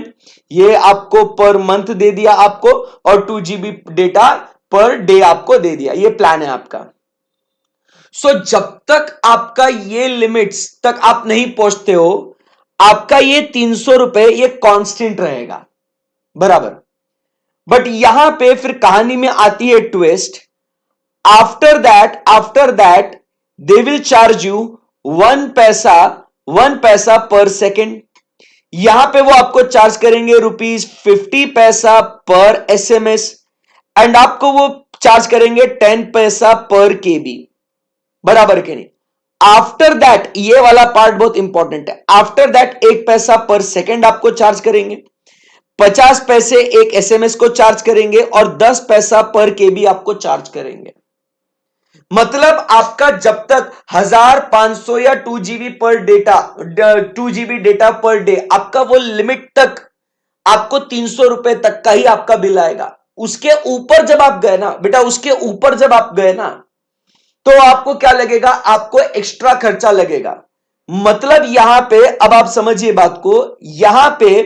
Speaker 1: ये आपको पर मंथ दे दिया आपको, और 2 GB डेटा पर डे आपको दे दिया। ये प्लान है आपका। सो जब तक आपका ये लिमिट्स तक आप नहीं पहुंचते हो, आपका ये 300 रुपए ये कांस्टेंट रहेगा, बराबर। बट यहां पे फिर कहानी में आती है twist. After that they will charge you 1 पैसा, 1 पैसा पर सेकेंड। यहां पे वो आपको चार्ज करेंगे ₹50 पर एसएमएस, एंड आपको वो चार्ज करेंगे 10 पैसा पर केबी, बराबर के नहीं। आफ्टर दैट ये वाला पार्ट बहुत इंपॉर्टेंट है, आफ्टर दैट 1 पैसा पर सेकेंड आपको चार्ज करेंगे, 50 पैसे एक एसएमएस को चार्ज करेंगे, और 10 पैसा पर केबी आपको चार्ज करेंगे। मतलब आपका जब तक 1500 या 2 GB पर data, 2 GB data per day, आपका वो लिमिट तक आपको 300 रुपए तक का ही आपका बिल आएगा। उसके ऊपर जब आप गए ना बेटा, उसके ऊपर जब आप गए ना, तो आपको क्या लगेगा, आपको एक्स्ट्रा खर्चा लगेगा। मतलब यहां पे अब आप समझिए बात को, यहां पे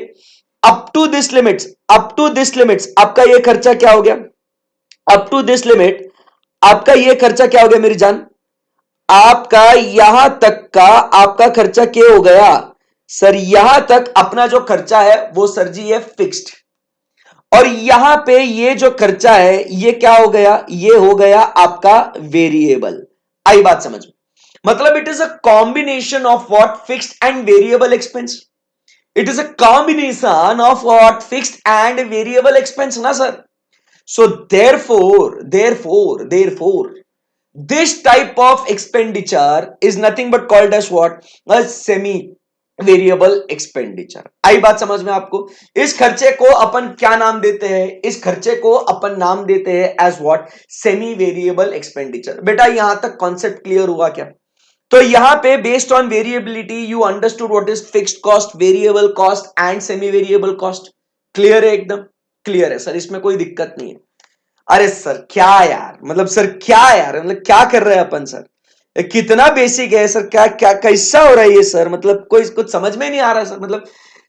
Speaker 1: अप टू दिस लिमिट्स आपका ये खर्चा क्या हो गया, अप टू दिस लिमिट आपका ये खर्चा क्या हो गया मेरी जान, आपका यहां तक का आपका खर्चा क्या हो गया सर, यहां तक अपना जो खर्चा है वो सर जी ये फिक्स्ड, और यहां पे ये जो खर्चा है ये क्या हो गया, ये हो गया आपका वेरिएबल। आई बात समझ में? मतलब it is a combination of what, fixed and variable expense. It is a combination of what, fixed and variable expense ना sir. So therefore, this type of expenditure is nothing but called as what? A semi variable expenditure. आई बात समझ में आपको? इस खर्चे को अपन क्या नाम देते हैं, इस खर्चे को अपन नाम देते हैं as what, semi variable expenditure. बेटा यहां तक कॉन्सेप्ट क्लियर हुआ क्या? तो यहां पे based on variability you understood what is fixed cost, variable cost and semi variable cost. Clear है? एकदम क्लियर है सर, इसमें कोई दिक्कत नहीं है। अरे सर क्या यार, मतलब सर क्या यार, मतलब क्या कर रहे हैं अपन सर, ये कितना बेसिक है सर, क्या क्या कैसा हो रहा है ये सर, मतलब कोई कुछ समझ में नहीं आ रहा सर, मतलब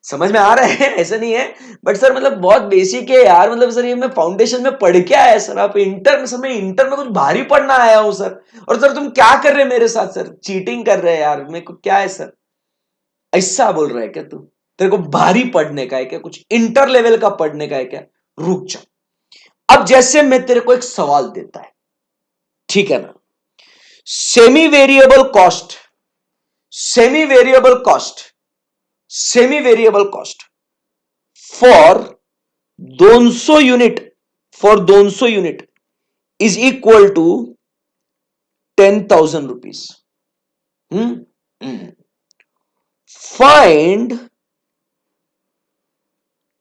Speaker 1: समझ में आ रहा है ऐसा नहीं है, बट सर मतलब बहुत बेसिक है यार, मतलब सर ये मैं फाउंडेशन में पढ़ के आया सर, आप इंटर में, सर मैं इंटर में कुछ भारी पढ़ना आया हूं सर, और सर तुम क्या कर रहे हैं मेरे साथ सर, चीटिंग कर रहे हैं यार, मेरे को क्या है सर, ऐसा बोल रहा है क्या तू, तेरे को भारी पढ़ने का है क्या, कुछ इंटर लेवल का पढ़ने का है क्या? रुक जा। अब जैसे मैं तेरे को एक सवाल देता है, ठीक है ना, semi variable cost, semi variable cost, semi variable cost for 200 unit, for 200 unit is equal to 10,000 rupees. Find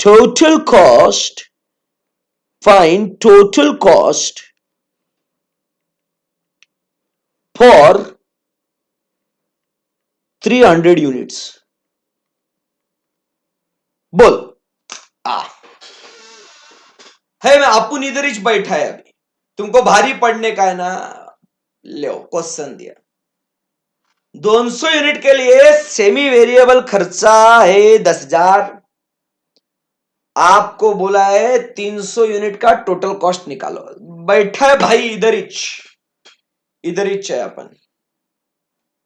Speaker 1: total cost, find total cost for 300 units। बोल। आ है, मैं आपको इधर ही बैठा है अभी, तुमको भारी पढ़ने का है ना, लो क्वेश्चन दिया 200 यूनिट के लिए सेमी वेरिएबल खर्चा है 10,000, आपको बोला है 300 यूनिट का टोटल कॉस्ट निकालो। बैठा है भाई इधर ही है अपन।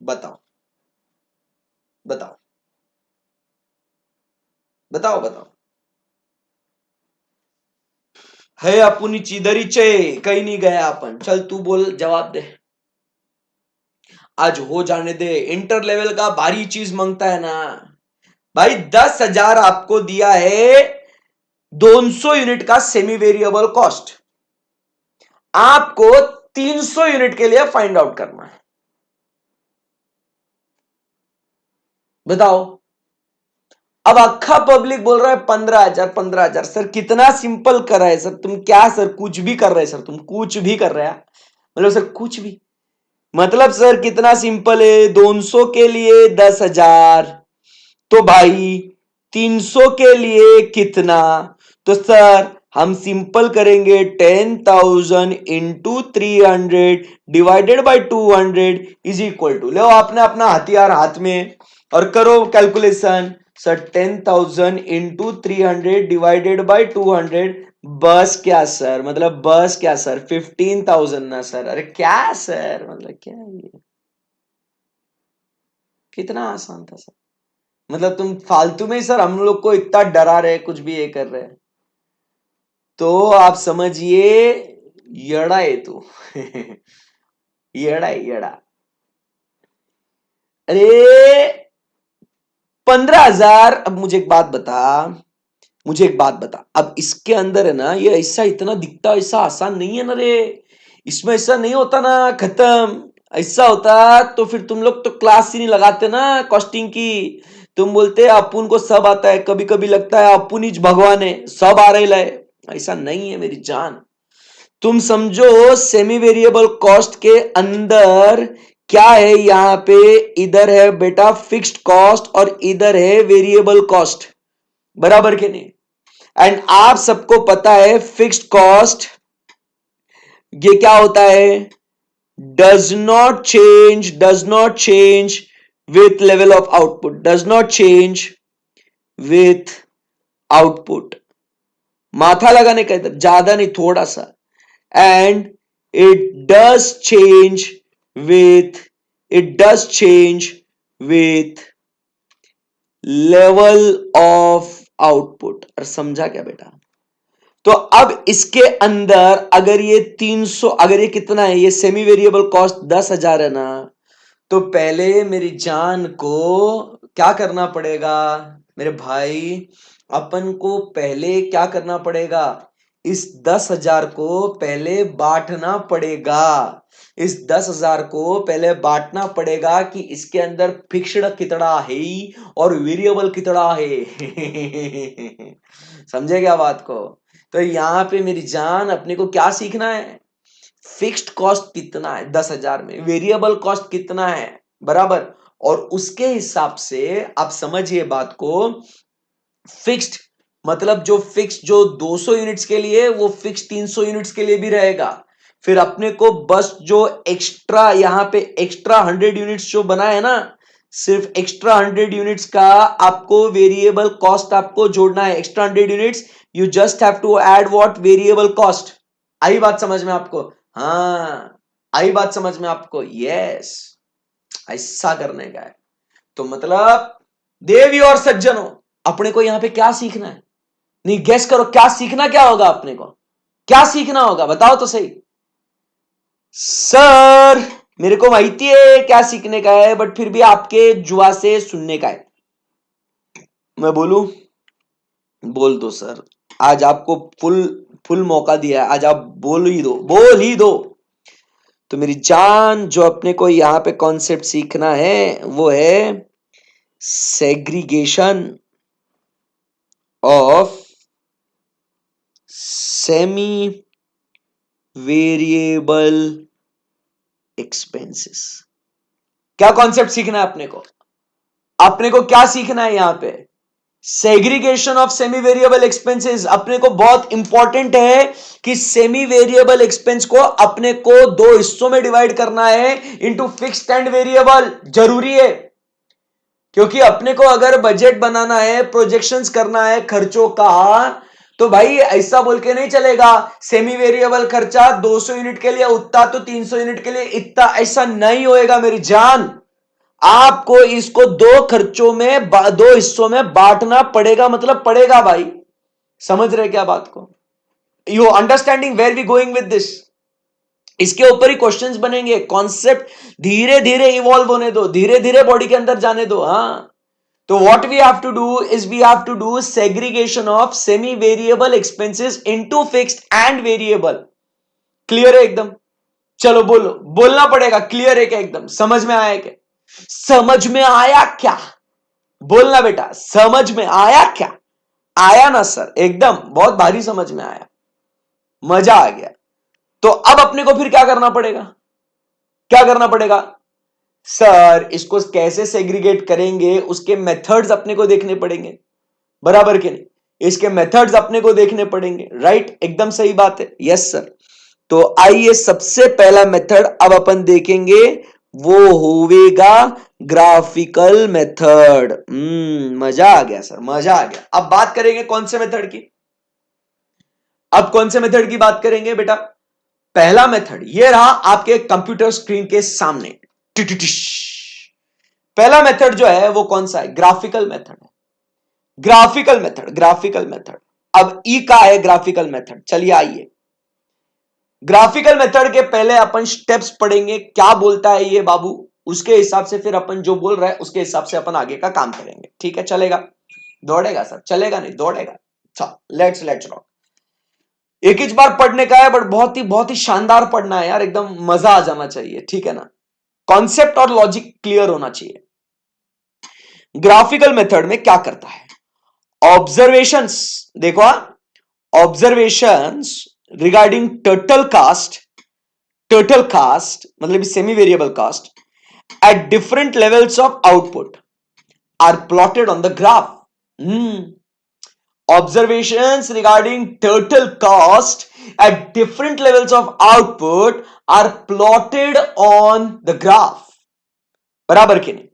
Speaker 1: बताओ बताओ बताओ बताओ। है अपन इधर ही कहीं नहीं गया अपन। चल तू बोल, जवाब दे। आज हो जाने दे, इंटर लेवल का भारी चीज मांगता है ना भाई। 10,000 आपको दिया है 200 यूनिट का सेमी वेरिएबल कॉस्ट, आपको 300 यूनिट के लिए फाइंड आउट करना है। बताओ। अब अक्खा पब्लिक बोल रहा है 15,000 15,000। सर कितना सिंपल कर रहा है सर, तुम क्या सर कुछ भी कर रहे हैं सर, तुम कुछ भी कर रहे हैं मतलब सर कुछ भी मतलब सर कितना सिंपल है। 200 के लिए 10,000, तो भाई 300 के लिए कितना। तो सर हम सिंपल करेंगे 10,000 into 300 divided by 200 is equal to, लो आपने अपना हथियार हाथ में और करो calculation. Sir 10,000 into 300 divided by 200, बस क्या सर, मतलब बस क्या सर 15,000 ना सर। अरे क्या सर, मतलब क्या ये, कितना आसान था सर। मतलब तुम फालतू में ही सर हम लोग को इतना डरा रहे, कुछ भी ये कर रहे हैं, तो आप समझिए यड़ा है तू। यड़ा है यड़ा। अरे 15,000। अब मुझे एक बात बता, मुझे एक बात बता, अब इसके अंदर है ना, ये ऐसा इतना दिखता ऐसा आसान नहीं है ना रे। इसमें ऐसा नहीं होता ना खत्म। ऐसा होता तो फिर तुम लोग तो क्लास ही नहीं लगाते ना कॉस्टिंग की। तुम बोलते अपुन को सब आता है, कभी कभी लगता है अपुन ही भगवान है, सब आ रहे लाए। ऐसा नहीं है मेरी जान। तुम समझो सेमी वेरिएबल कॉस्ट के अंदर क्या है। यहां पे इधर है बेटा फिक्स्ड कॉस्ट और इधर है वेरिएबल कॉस्ट, बराबर के नहीं। एंड आप सबको पता है फिक्स्ड कॉस्ट ये क्या होता है, does not change with level of output, does not change with output. माथा लगाने का इधर ज्यादा नहीं, थोड़ा सा। And it does change with it does change with level of output। और समझा क्या बेटा। तो अब इसके अंदर अगर ये 300, अगर ये कितना है, ये सेमी वेरिएबल कॉस्ट 10,000 है ना, तो पहले मेरी जान को क्या करना पड़ेगा मेरे भाई, अपन को पहले क्या करना पड़ेगा, इस 10,000 को पहले बांटना पड़ेगा। इस 10,000 को पहले बांटना पड़ेगा कि इसके अंदर फिक्स्ड कितना है और वेरिएबल कितना है। समझे क्या बात को। तो यहां पे मेरी जान अपने को क्या सीखना है, फिक्स्ड कॉस्ट कितना है 10,000 में, वेरिएबल कॉस्ट कितना है, बराबर। और उसके हिसाब से आप समझिए बात को। फिक्स्ड मतलब जो फिक्स जो 200 यूनिट्स के लिए, वो फिक्स 300 यूनिट्स के लिए भी रहेगा। फिर अपने को बस जो एक्स्ट्रा यहां पे एक्स्ट्रा 100 यूनिट्स जो बना है ना, सिर्फ एक्स्ट्रा 100 यूनिट्स का आपको वेरिएबल कॉस्ट आपको जोड़ना है। Extra 100 units you just have to add what, variable cost. आई बात समझ में आपको। हाँ आई बात समझ में आपको। यस ऐसा करने का है। तो मतलब देवी और सज्जनों, अपने को यहां पे क्या सीखना है, नहीं गेस करो क्या सीखना, क्या होगा अपने को, क्या सीखना होगा बताओ तो सही। सर मेरे को माहिती है क्या सीखने का है, बट फिर भी आपके जुआ से सुनने का है। मैं बोलूं, बोल दो सर। आज आपको फुल फुल मौका दिया है, आज आप बोल ही दो, बोल ही दो। तो मेरी जान जो अपने को यहां पे कॉन्सेप्ट सीखना है वो है segregation of semi variable expenses. क्या कॉन्सेप्ट सीखना है अपने को, अपने को क्या सीखना है यहां पे, segregation of semi variable expenses अपने को बहुत इंपॉर्टेंट है कि सेमी वेरिएबल एक्सपेंस को अपने को दो हिस्सों में डिवाइड करना है इनटू फिक्स्ड एंड वेरिएबल, जरूरी है। क्योंकि अपने को अगर बजट बनाना है, प्रोजेक्शंस करना है खर्चों का, तो भाई ऐसा बोल के नहीं चलेगा सेमी वेरिएबल खर्चा 200 यूनिट के लिए उतना तो 300 यूनिट के लिए इतना, ऐसा नहीं होएगा मेरी जान। आपको इसको दो खर्चों में, दो हिस्सों में बांटना पड़ेगा, मतलब पड़ेगा भाई। समझ रहे क्या बात को? You understanding where we going with this? इसके ऊपर ही क्वेश्चंस बनेंगे। कॉन्सेप्ट धीरे धीरे इवॉल्व होने दो, धीरे धीरे बॉडी के अंदर जाने दो। हाँ, तो what we have to do is we have to do segregation of semi variable expenses into fixed and variable. Clear है एकदम? चलो बोलो, बोलना पड़ेगा। क्लियर है क्या एकदम? समझ में आया क्या? समझ में आया क्या? बोलना बेटा, समझ में आया क्या? आया ना सर? एकदम बहुत भारी समझ में आया, मजा आ गया। तो अब अपने को फिर क्या करना पड़ेगा? क्या करना पड़ेगा सर? इसको कैसे सेग्रीगेट करेंगे उसके मेथड्स अपने को देखने पड़ेंगे, बराबर के नहीं? इसके मेथड्स अपने को देखने पड़ेंगे, राइट? एकदम सही बात है, यस सर। तो आइए सबसे पहला मेथड अब अपन देखेंगे, वो होवेगा ग्राफिकल मेथड। मजा आ गया सर, मजा आ गया। अब बात करेंगे कौन से मेथड की? अब कौन से मेथड की बात करेंगे बेटा? पहला मेथड ये रहा आपके कंप्यूटर स्क्रीन के सामने। टिटिटिश। पहला मेथड जो है वो कौन सा है? ग्राफिकल मेथड है। Graphical method, graphical method. अब ई का है ग्राफिकल मेथड। चलिए आइए, ग्राफिकल मेथड के पहले अपन स्टेप्स पढ़ेंगे, क्या बोलता है ये बाबू, उसके हिसाब से फिर अपन जो बोल रहा है उसके हिसाब से अपन आगे का काम करेंगे। ठीक है? चलेगा? दौड़ेगा सर? चलेगा नहीं, दौड़ेगा। चल लेट्स रॉक। एक ही बार पढ़ने का है, बट बहुत ही शानदार पढ़ना है यार, एकदम मजा आ जाना चाहिए। ठीक है ना? कॉन्सेप्ट और लॉजिक क्लियर होना चाहिए। ग्राफिकल मेथड में क्या करता है? ऑब्जर्वेशंस, देखो, ऑब्जर्वेशंस रिगार्डिंग टोटल कास्ट मतलब semi variable cost at different levels of output are plotted on the graph. Observations regarding total cost at different levels of output are plotted on the graph. बराबर के नहीं?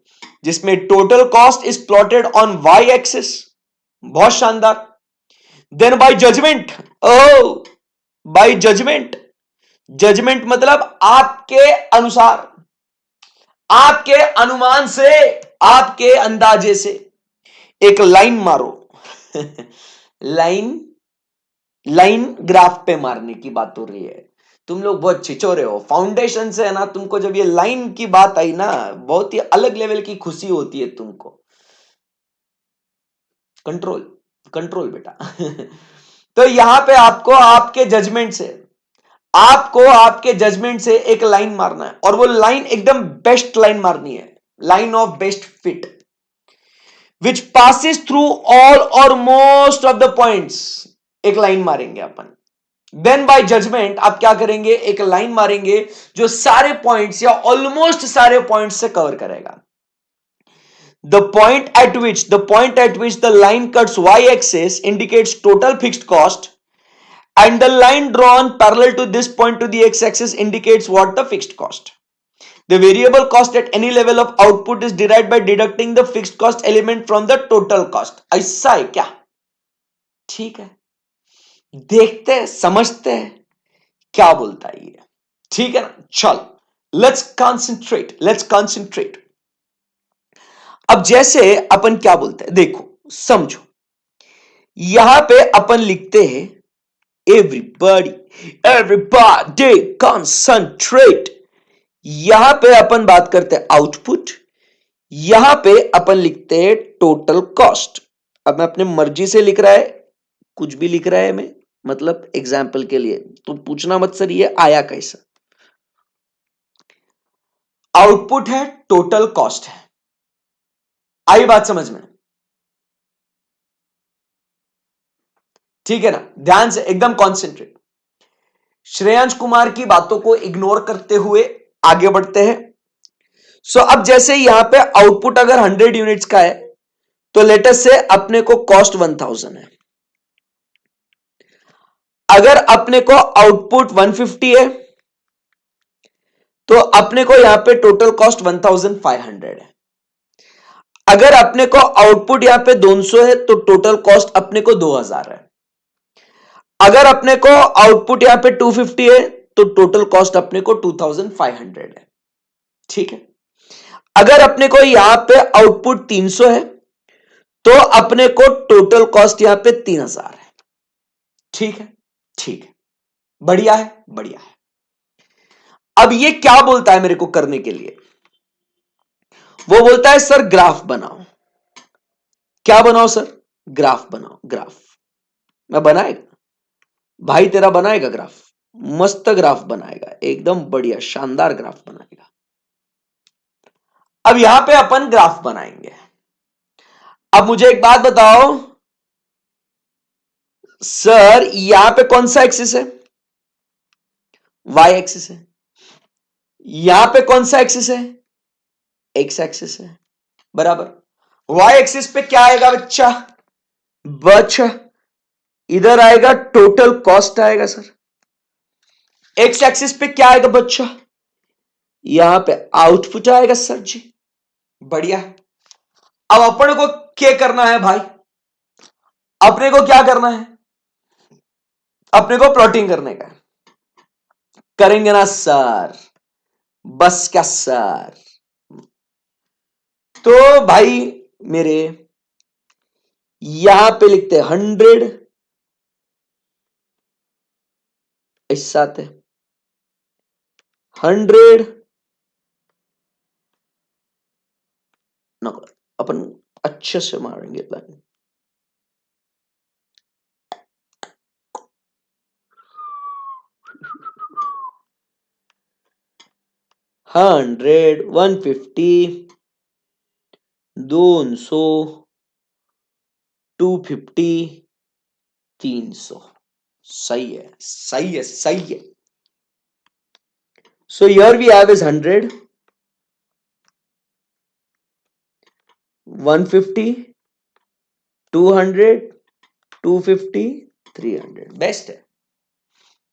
Speaker 1: जिसमें total cost is plotted on Y axis. बहुत शानदार। Then by judgement, oh by judgement, judgement मतलब आपके अनुसार, आपके अनुमान से, आपके अंदाजे से एक लाइन मारो। लाइन ग्राफ पे मारने की बात हो रही है। तुम लोग बहुत छिचोरे हो, फाउंडेशन से है ना, तुमको जब ये लाइन की बात आई ना, बहुत ही अलग लेवल की खुशी होती है तुमको। कंट्रोल, कंट्रोल बेटा। तो यहां पे आपको आपके जजमेंट से एक लाइन मारना है, और वो लाइन एकदम बेस्ट लाइन मारनी है, line of best fit which passes through all और मोस्ट ऑफ द पॉइंट्स। एक लाइन मारेंगे अपन। देन बाय जजमेंट आप क्या करेंगे? एक लाइन मारेंगे जो सारे पॉइंट्स या ऑलमोस्ट सारे पॉइंट्स से कवर करेगा। The point at which the line cuts y-axis indicates total fixed cost, and the line drawn parallel to this point to the x-axis indicates what the fixed cost. The variable cost at any level of output is derived by deducting the fixed cost element from the total cost. ऐसा है क्या? ठीक है, देखते हैं, समझते हैं क्या बोलता है ये। ठीक है ना? चल, लेट्स कंसंट्रेट। अब जैसे अपन क्या बोलते हैं, देखो समझो, यहां पे अपन लिखते हैं एवरीबॉडी कंसंट्रेट। यहां पे अपन बात करते हैं आउटपुट, यहां पे अपन लिखते हैं टोटल कॉस्ट। अब मैं अपने मर्जी से लिख रहा है, कुछ भी लिख रहा है मैं, मतलब एग्जाम्पल के लिए, तो पूछना मत सर ये आया कैसा। आउटपुट है, टोटल कॉस्ट है। आई बात समझ में? ठीक है ना? ध्यान से एकदम कॉन्सेंट्रेट। श्रेयांश कुमार की बातों को इग्नोर करते हुए आगे बढ़ते हैं। सो अब जैसे यहां पे आउटपुट अगर 100 यूनिट्स का है, तो लेटेस्ट से अपने को कॉस्ट 1000 है, अगर अपने को आउटपुट 150 है तो अपने को यहां पे टोटल कॉस्ट 1500 है। अगर अपने को आउटपुट यहां पे 200 है तो टोटल कॉस्ट अपने को 2000 है। अगर अपने को आउटपुट यहां पे 250 है तो टोटल कॉस्ट अपने को 2500 है। ठीक है, अगर अपने को यहां पे आउटपुट 300 है तो अपने को टोटल कॉस्ट यहां पे 3000 है। ठीक है, ठीक है, बढ़िया है, बढ़िया है। अब ये क्या बोलता है मेरे को करने के लिए? वो बोलता है सर ग्राफ बनाओ। क्या बनाओ सर? ग्राफ बनाओ। ग्राफ मैं बनाएगा भाई, तेरा बनाएगा ग्राफ, मस्त ग्राफ बनाएगा, एकदम बढ़िया शानदार ग्राफ बनाएगा। अब यहां पे अपन ग्राफ बनाएंगे। अब मुझे एक बात बताओ सर, यहां पे कौन सा एक्सिस है? वाई एक्सिस है। यहां पे कौन सा एक्सिस है? एक्स एक्सिस है, बराबर। वाई एक्सिस पे क्या आएगा बच्चा? बच्चा इधर आएगा टोटल कॉस्ट आएगा सर। एक्स एक्सिस पे क्या आएगा बच्चा? यहां पे आउटपुट आएगा सर जी, बढ़िया। अब अपने को क्या करना है भाई? अपने को क्या करना है? अपने को प्लॉटिंग करने का है। करेंगे ना सर? बस क्या सर? तो भाई मेरे यहां पे लिखते हैं 100, इस साथ है 100 ना, अपन अच्छे से मारेंगे लाइन। 100, 150, 200, 250, 300। सही है, सही है, सही है। So here we have is 100, 150, 200, 250, 300। Best है,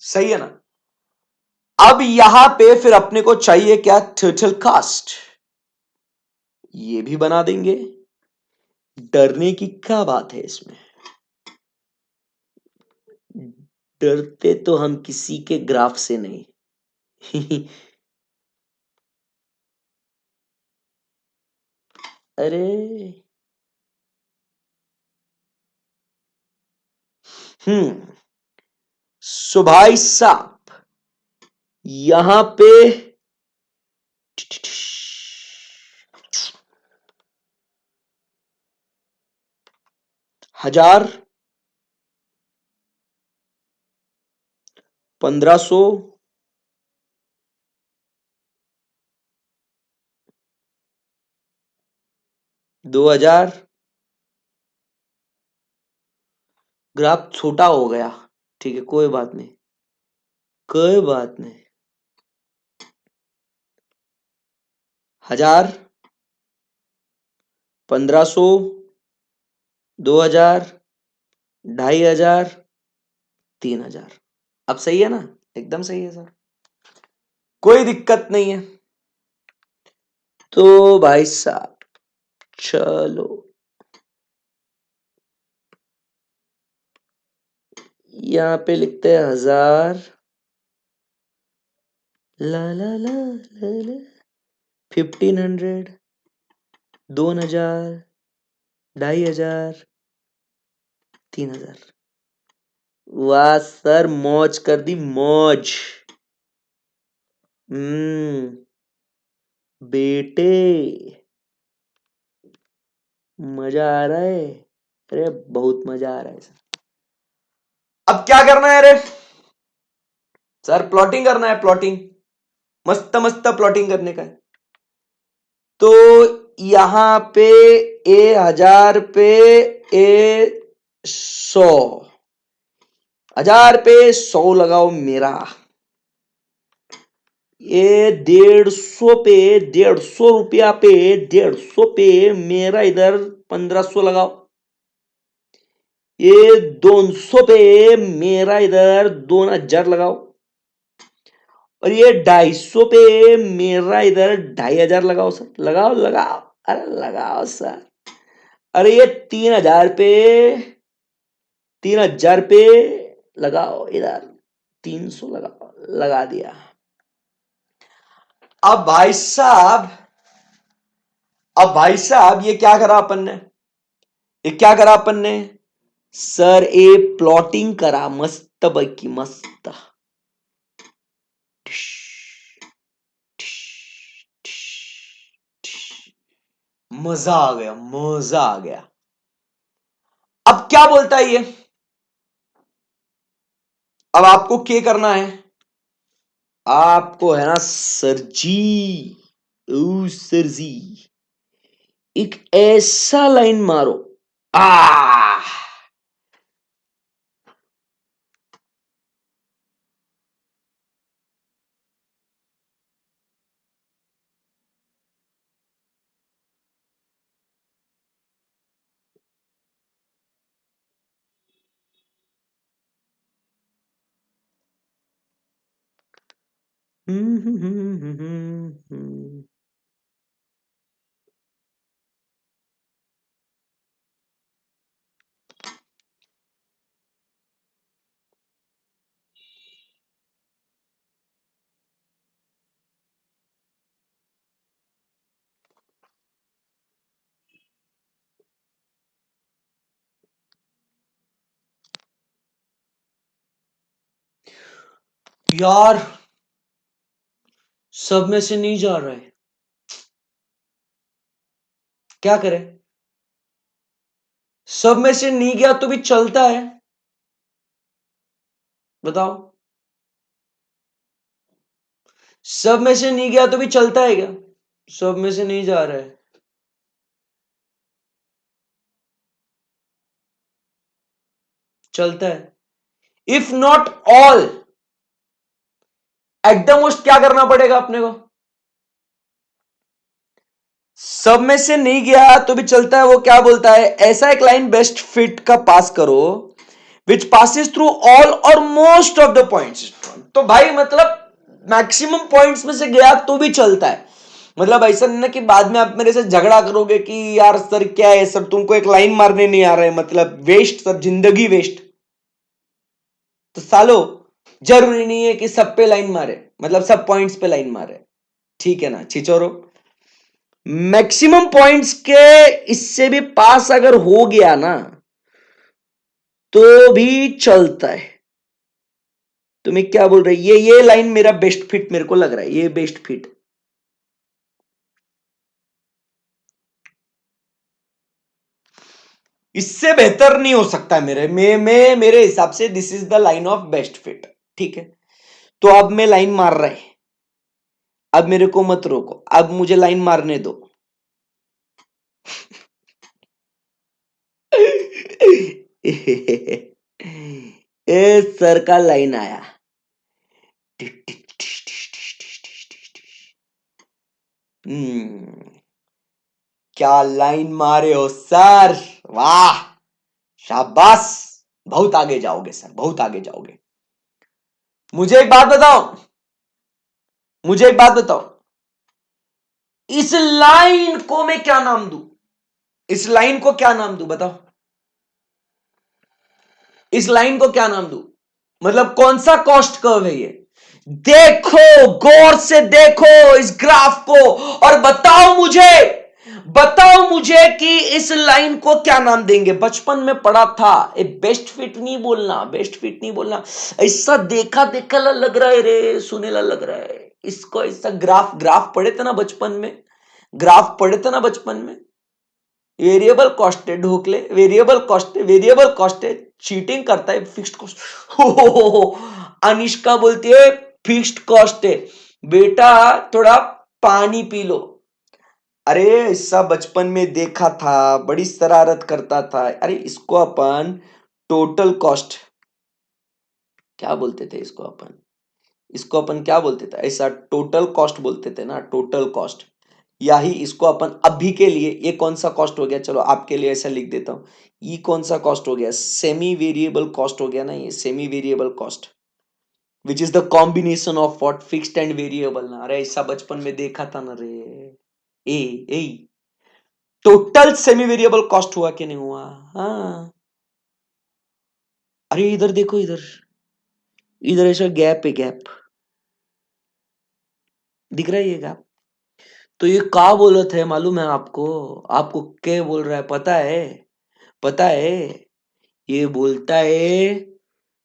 Speaker 1: सही है ना? अब यहां पे फिर अपने को चाहिए क्या? Total cast. ये भी बना देंगे, डरने की क्या बात है इसमें? डरते तो हम किसी के ग्राफ से नहीं। अरे सो भाई साहब यहां पे 1000, 1500, 2000। ग्राफ छोटा हो गया, ठीक है, कोई बात नहीं, कोई बात नहीं। 1000, 1500, 2000, 2500, 3000। अब सही है ना? एकदम सही है सर, कोई दिक्कत नहीं है। तो भाई साहब चलो यहां पे लिखते हैं 1000, ला ला ला ला ला, 1500, 2000, 2500, 3000। वाह सर, मौज कर दी, मौज। बेटे मजा आ रहा है? अरे बहुत मजा आ रहा है सर। अब क्या करना है? अरे सर प्लॉटिंग करना है, प्लॉटिंग, मस्त मस्त प्लॉटिंग करने का है। तो यहां पे ए 1000 पे ए 100, 1000 पे 100 लगाओ मेरा। ये 150 पे, 150 रुपया पे, 150 पे मेरा इधर 1500 लगाओ। ये 200 पे मेरा इधर 2000 लगाओ, और ये 250 पे मेरा इधर 2500 लगाओ सर, लगाओ लगाओ, अरे लगाओ सर। अरे ये 3000 पे लगाओ, इधर 300 लगाओ, लगा दिया। अब भाई साहब, ये क्या करा अपन ने, सर ये प्लॉटिंग करा मस्त पैकी, मस्त। मजा आ गया, मजा आ गया। अब क्या बोलता है ये, अब आपको क्या करना है, आपको है ना सर जी, ओ सर जी, एक ऐसा लाइन मारो, आ यार सब में से नहीं जा रहा है, क्या करें, सब में से नहीं गया तो भी चलता है, बताओ, सब में से नहीं गया तो भी चलता है क्या, सब में से नहीं जा रहा है, चलता है। If not all, at the most क्या करना पड़ेगा अपने को, सब में से नहीं गया तो भी चलता है, वो क्या बोलता है, ऐसा एक लाइन बेस्ट फिट का पास करो विच पासिस थ्रू ऑल और मोस्ट ऑफ द पॉइंट्स। तो भाई मतलब मैक्सिमम पॉइंट्स में से गया तो भी चलता है, मतलब ऐसा नहीं ना कि बाद में आप मेरे से झगड़ा करोगे कि यार सर क्या है सर, तुमको एक लाइन मारने नहीं आ रहा है, मतलब वेस्ट सर, जिंदगी वेस्ट। तो सालो जरूरी नहीं है कि सब पे लाइन मारे, मतलब सब पॉइंट्स पे लाइन मारे, ठीक है ना छिचोरो। मैक्सिमम पॉइंट्स के इससे भी पास अगर हो गया ना तो भी चलता है। तुम्हें क्या बोल रहे, ये लाइन मेरा बेस्ट फिट मेरे को लग रहा है, ये बेस्ट फिट। इससे बेहतर नहीं हो सकता मेरे हिसाब से this is the line of best fit, ठीक है। तो अब मैं लाइन मार रहा है, अब मेरे को मत रोको, अब मुझे लाइन मारने दो। ए सर का लाइन आया, क्या लाइन मारे हो सर, वाह, शाबाश, बहुत आगे जाओगे सर, बहुत आगे जाओगे। मुझे एक बात बताओ, मुझे एक बात बताओ, इस लाइन को मैं क्या नाम दूं, इस लाइन को क्या नाम दूं बताओ, इस लाइन को क्या नाम दूं, मतलब कौन सा कॉस्ट कर्व है ये, देखो गौर से देखो इस ग्राफ को और बताओ मुझे कि इस लाइन को क्या नाम देंगे। बचपन में पढ़ा था, ए बेस्ट फिट नहीं बोलना, बेस्ट फिट नहीं बोलना, ऐसा देखा देखा लग रहा है रे, सुनेला लग रहा है इसको, ऐसा ग्राफ ग्राफ पढ़े थे ना बचपन में, ग्राफ पढ़े थे ना बचपन में, वेरिएबल कॉस्ट है ढोकले, वेरिएबल कॉस्ट है, वेरिएबल कॉस्ट है, चीटिंग करता है, फिक्स्ड कॉस्ट। हो अनिष्का बोलती है फिक्स्ड कॉस्ट है, बेटा थोड़ा पानी पी लो। अरे ऐसा बचपन में देखा था, बड़ी शरारत करता था। अरे इसको अपन टोटल कॉस्ट क्या बोलते थे, इसको अपन क्या बोलते थे, ऐसा टोटल कॉस्ट बोलते थे ना, टोटल कॉस्ट। या ही इसको अपन अभी के लिए, ये कौन सा कॉस्ट हो गया, चलो आपके लिए ऐसा लिख देता हूं, ये कौन सा कॉस्ट हो गया, सेमी वेरिएबल कॉस्ट हो गया ना, ये semi variable cost which is the combination of what fixed and variable ना। अरे ऐसा बचपन में देखा था ना रे। ए ए टोटल सेमी वेरिएबल कॉस्ट हुआ कि नहीं हुआ? हाँ। अरे इधर देखो, इधर इधर ऐसा गैप है, गैप दिख रहा है ये गैप। तो ये का बोलत है मालूम है आपको? आपको क्या बोल रहा है पता है? पता है ये बोलता है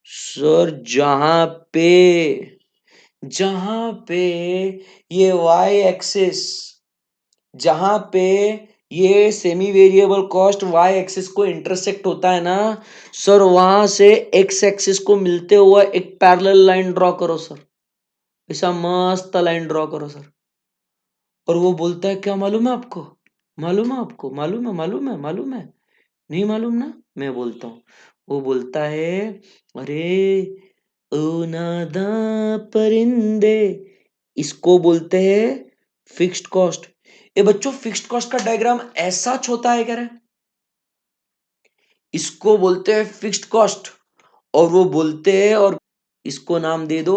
Speaker 1: सर, जहां पे ये वाई एक्सिस, जहां पे ये semi variable cost Y axis को इंटरसेक्ट होता है ना सर, वहां से एक्स एक्सिस को मिलते हुआ एक पैरेलल लाइन ड्रॉ करो सर, ऐसा मस्त लाइन ड्रॉ करो सर। और वो बोलता है क्या मालूम है आपको? मालूम है आपको? मालूम है, मालूम है, मालूम है? नहीं मालूम ना, मैं बोलता हूँ। वो बोलता है अरे ओ नादा परिंदे, इसको बोलते हैं फिक्स्ड कॉस्ट। ये बच्चों फिक्स्ड कॉस्ट का डायग्राम ऐसा छोटा है क्या रे? इसको बोलते हैं फिक्स्ड कॉस्ट, और वो बोलते हैं, और इसको नाम दे दो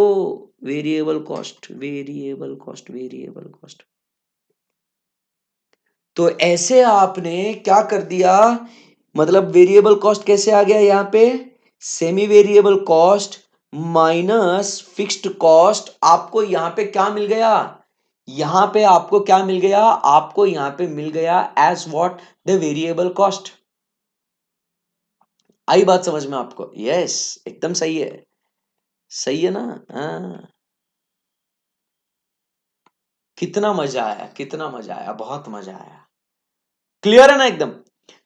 Speaker 1: variable cost, variable cost, variable cost. तो ऐसे आपने क्या कर दिया, मतलब वेरिएबल कॉस्ट कैसे आ गया यहाँ पे, semi variable cost minus fixed cost, आपको यहाँ पे क्या मिल गया, यहाँ पे आपको क्या मिल गया, आपको यहाँ पे मिल गया as what, the variable cost. आई बात समझ में आपको? यस, एकदम सही है, सही है ना? हाँ, कितना मजा आया, कितना मजा आया, बहुत मजा आया। क्लियर है ना एकदम?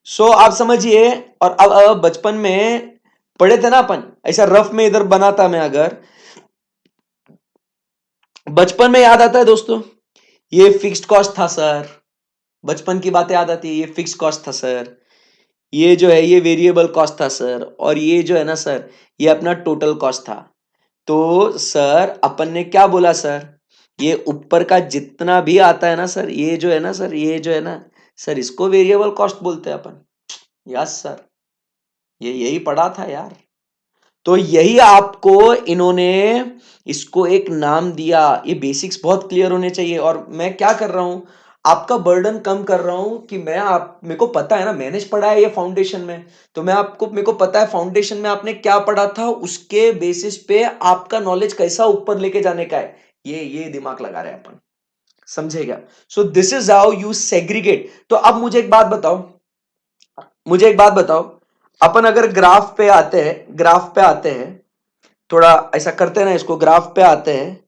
Speaker 1: सो आप समझिए। और अब बचपन में पढ़े थे ना अपन, ऐसा रफ में इधर बनाता मैं, अगर बचपन में याद आता है दोस्तों, ये फिक्स्ड कॉस्ट था सर, बचपन की बातें याद आती है, ये फिक्स्ड कॉस्ट था सर, ये जो है ये वेरिएबल कॉस्ट था सर, और ये जो है ना सर, ये अपना टोटल कॉस्ट था। तो सर अपन ने क्या बोला सर, ये ऊपर का जितना भी आता है ना सर, ये जो है ना सर, ये जो है ना सर, इसको वेरिएबल कॉस्ट बोलते हैं अपन। यस सर, ये यही पढ़ा था यार। तो यही आपको इन्होंने इसको एक नाम दिया। ये बेसिक्स बहुत क्लियर होने चाहिए। और मैं क्या कर रहा हूं, आपका बर्डन कम कर रहा हूं कि मेरे को पता है ना, मैंने पढ़ा है ये फाउंडेशन में, तो मेरे को पता है फाउंडेशन में आपने क्या पढ़ा था, उसके बेसिस पे आपका नॉलेज कैसा ऊपर लेके जाने का है, ये दिमाग लगा रहे हैं अपन, समझेगा? So this is how you segregate. तो अब मुझे एक बात बताओ, मुझे एक बात बताओ, अपन अगर ग्राफ पे आते हैं, ग्राफ पे आते हैं, थोड़ा ऐसा करते हैं ना, इसको ग्राफ पे आते हैं,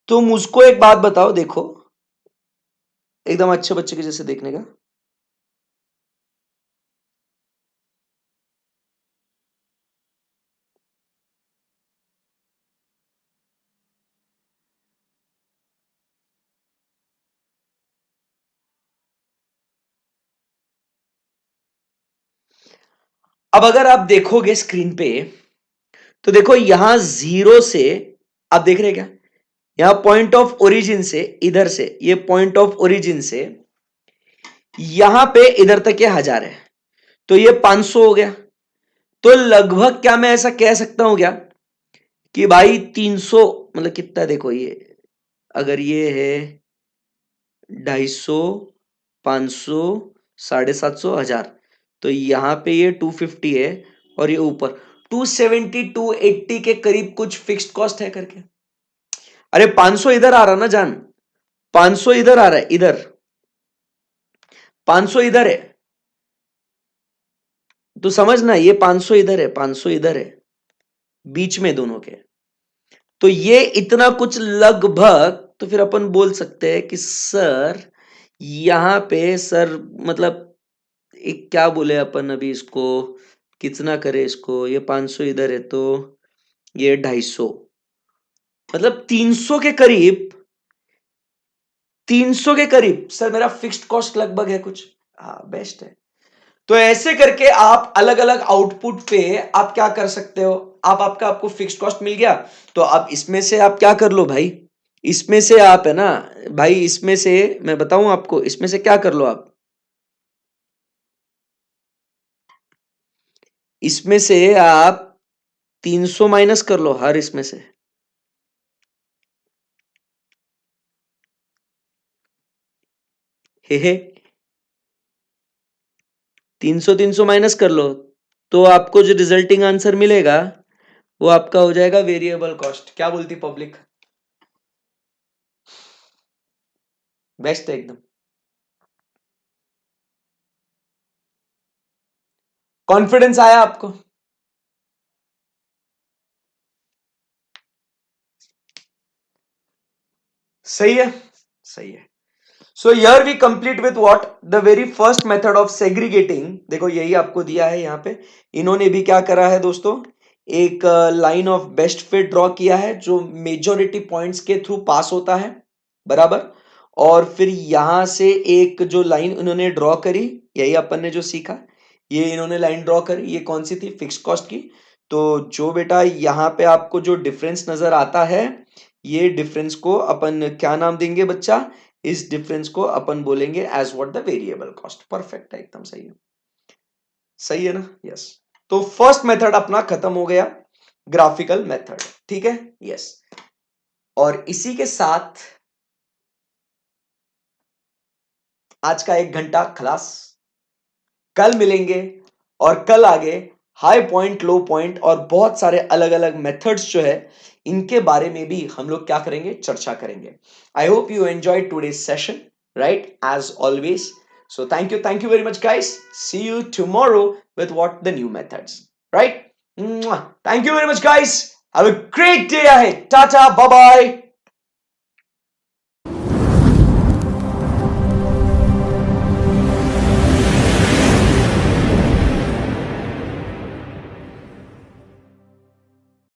Speaker 1: तो मुझको एक बात बताओ, देखो एकदम अच्छे बच्चे के जैसे देखने का। अब अगर आप देखोगे स्क्रीन पे, तो देखो यहां जीरो से, आप देख रहे क्या, यहां पॉइंट ऑफ ओरिजिन से, इधर से, ये पॉइंट ऑफ ओरिजिन से यहां पे इधर तक ये 1000 है, तो ये 500 हो गया। तो लगभग क्या मैं ऐसा कह सकता हूं क्या कि भाई 300, मतलब कितना, देखो ये अगर ये है 250, 500, 750, 1000, तो यहां पे ये 250 है, और ये ऊपर 270, 280 के करीब कुछ फिक्स्ड कॉस्ट है करके। अरे 500 इधर आ रहा ना जान, 500 इधर आ रहा है, इधर 500 इधर है, तो समझना, ये 500 इधर है, 500 इधर है, बीच में दोनों के। तो ये इतना कुछ लगभग, तो फिर अपन बोल सकते हैं कि सर यहां पे सर, मतलब एक क्या बोले अपन अभी इसको, कितना करे इसको, ये 500 इधर है, तो ये 250, मतलब 300 के करीब, 300 के करीब सर मेरा फिक्स्ड कॉस्ट लगभग है कुछ। हाँ बेस्ट है। तो ऐसे करके आप अलग अलग आउटपुट पे आप क्या कर सकते हो, आप आपको फिक्स्ड कॉस्ट मिल गया, तो आप इसमें से आप क्या कर लो भाई, इसमें से आप है ना भाई, इसमें से मैं बताऊं आपको, इसमें से क्या कर लो आप, इसमें से आप 300 माइनस कर लो हर इसमें से। हे 300 माइनस कर लो, तो आपको जो रिजल्टिंग आंसर मिलेगा वो आपका हो जाएगा वेरिएबल कॉस्ट। क्या बोलती पब्लिक? बेस्ट है एकदम। कॉन्फिडेंस आया आपको? सही है, सही है। So here we complete with what, the very first method of segregating. देखो यही आपको दिया है यहाँ पे, इन्होंने भी क्या करा है दोस्तों, एक line of best fit draw किया है जो मेजोरिटी पॉइंट्स के थ्रू पास होता है, बराबर। और फिर यहां से एक जो लाइन इन्होंने ड्रॉ करी, यही अपन ने जो सीखा, ये इन्होंने लाइन ड्रॉ करी, ये कौन सी थी, फिक्स कॉस्ट की। तो जो बेटा यहाँ पे आपको जो डिफरेंस नजर आता है, ये डिफरेंस को अपन क्या नाम देंगे बच्चा, इस डिफरेंस को अपन बोलेंगे as what, the variable cost. Perfect है, एकदम सही है, सही है ना, यस। तो फर्स्ट मेथड अपना खत्म हो गया, ग्राफिकल मेथड, ठीक है, यस। और इसी के साथ आज का 1 घंटा खलास। कल मिलेंगे, और कल आगे हाई पॉइंट, लो पॉइंट और बहुत सारे अलग अलग मेथड्स जो है, इनके बारे में भी हम लोग क्या करेंगे, चर्चा करेंगे। I hope you enjoy today's session, right, as always. So thank you very much guys, see you tomorrow with what the new methods, right? Thank you very much guys, have a great day ahead, tata, bye bye.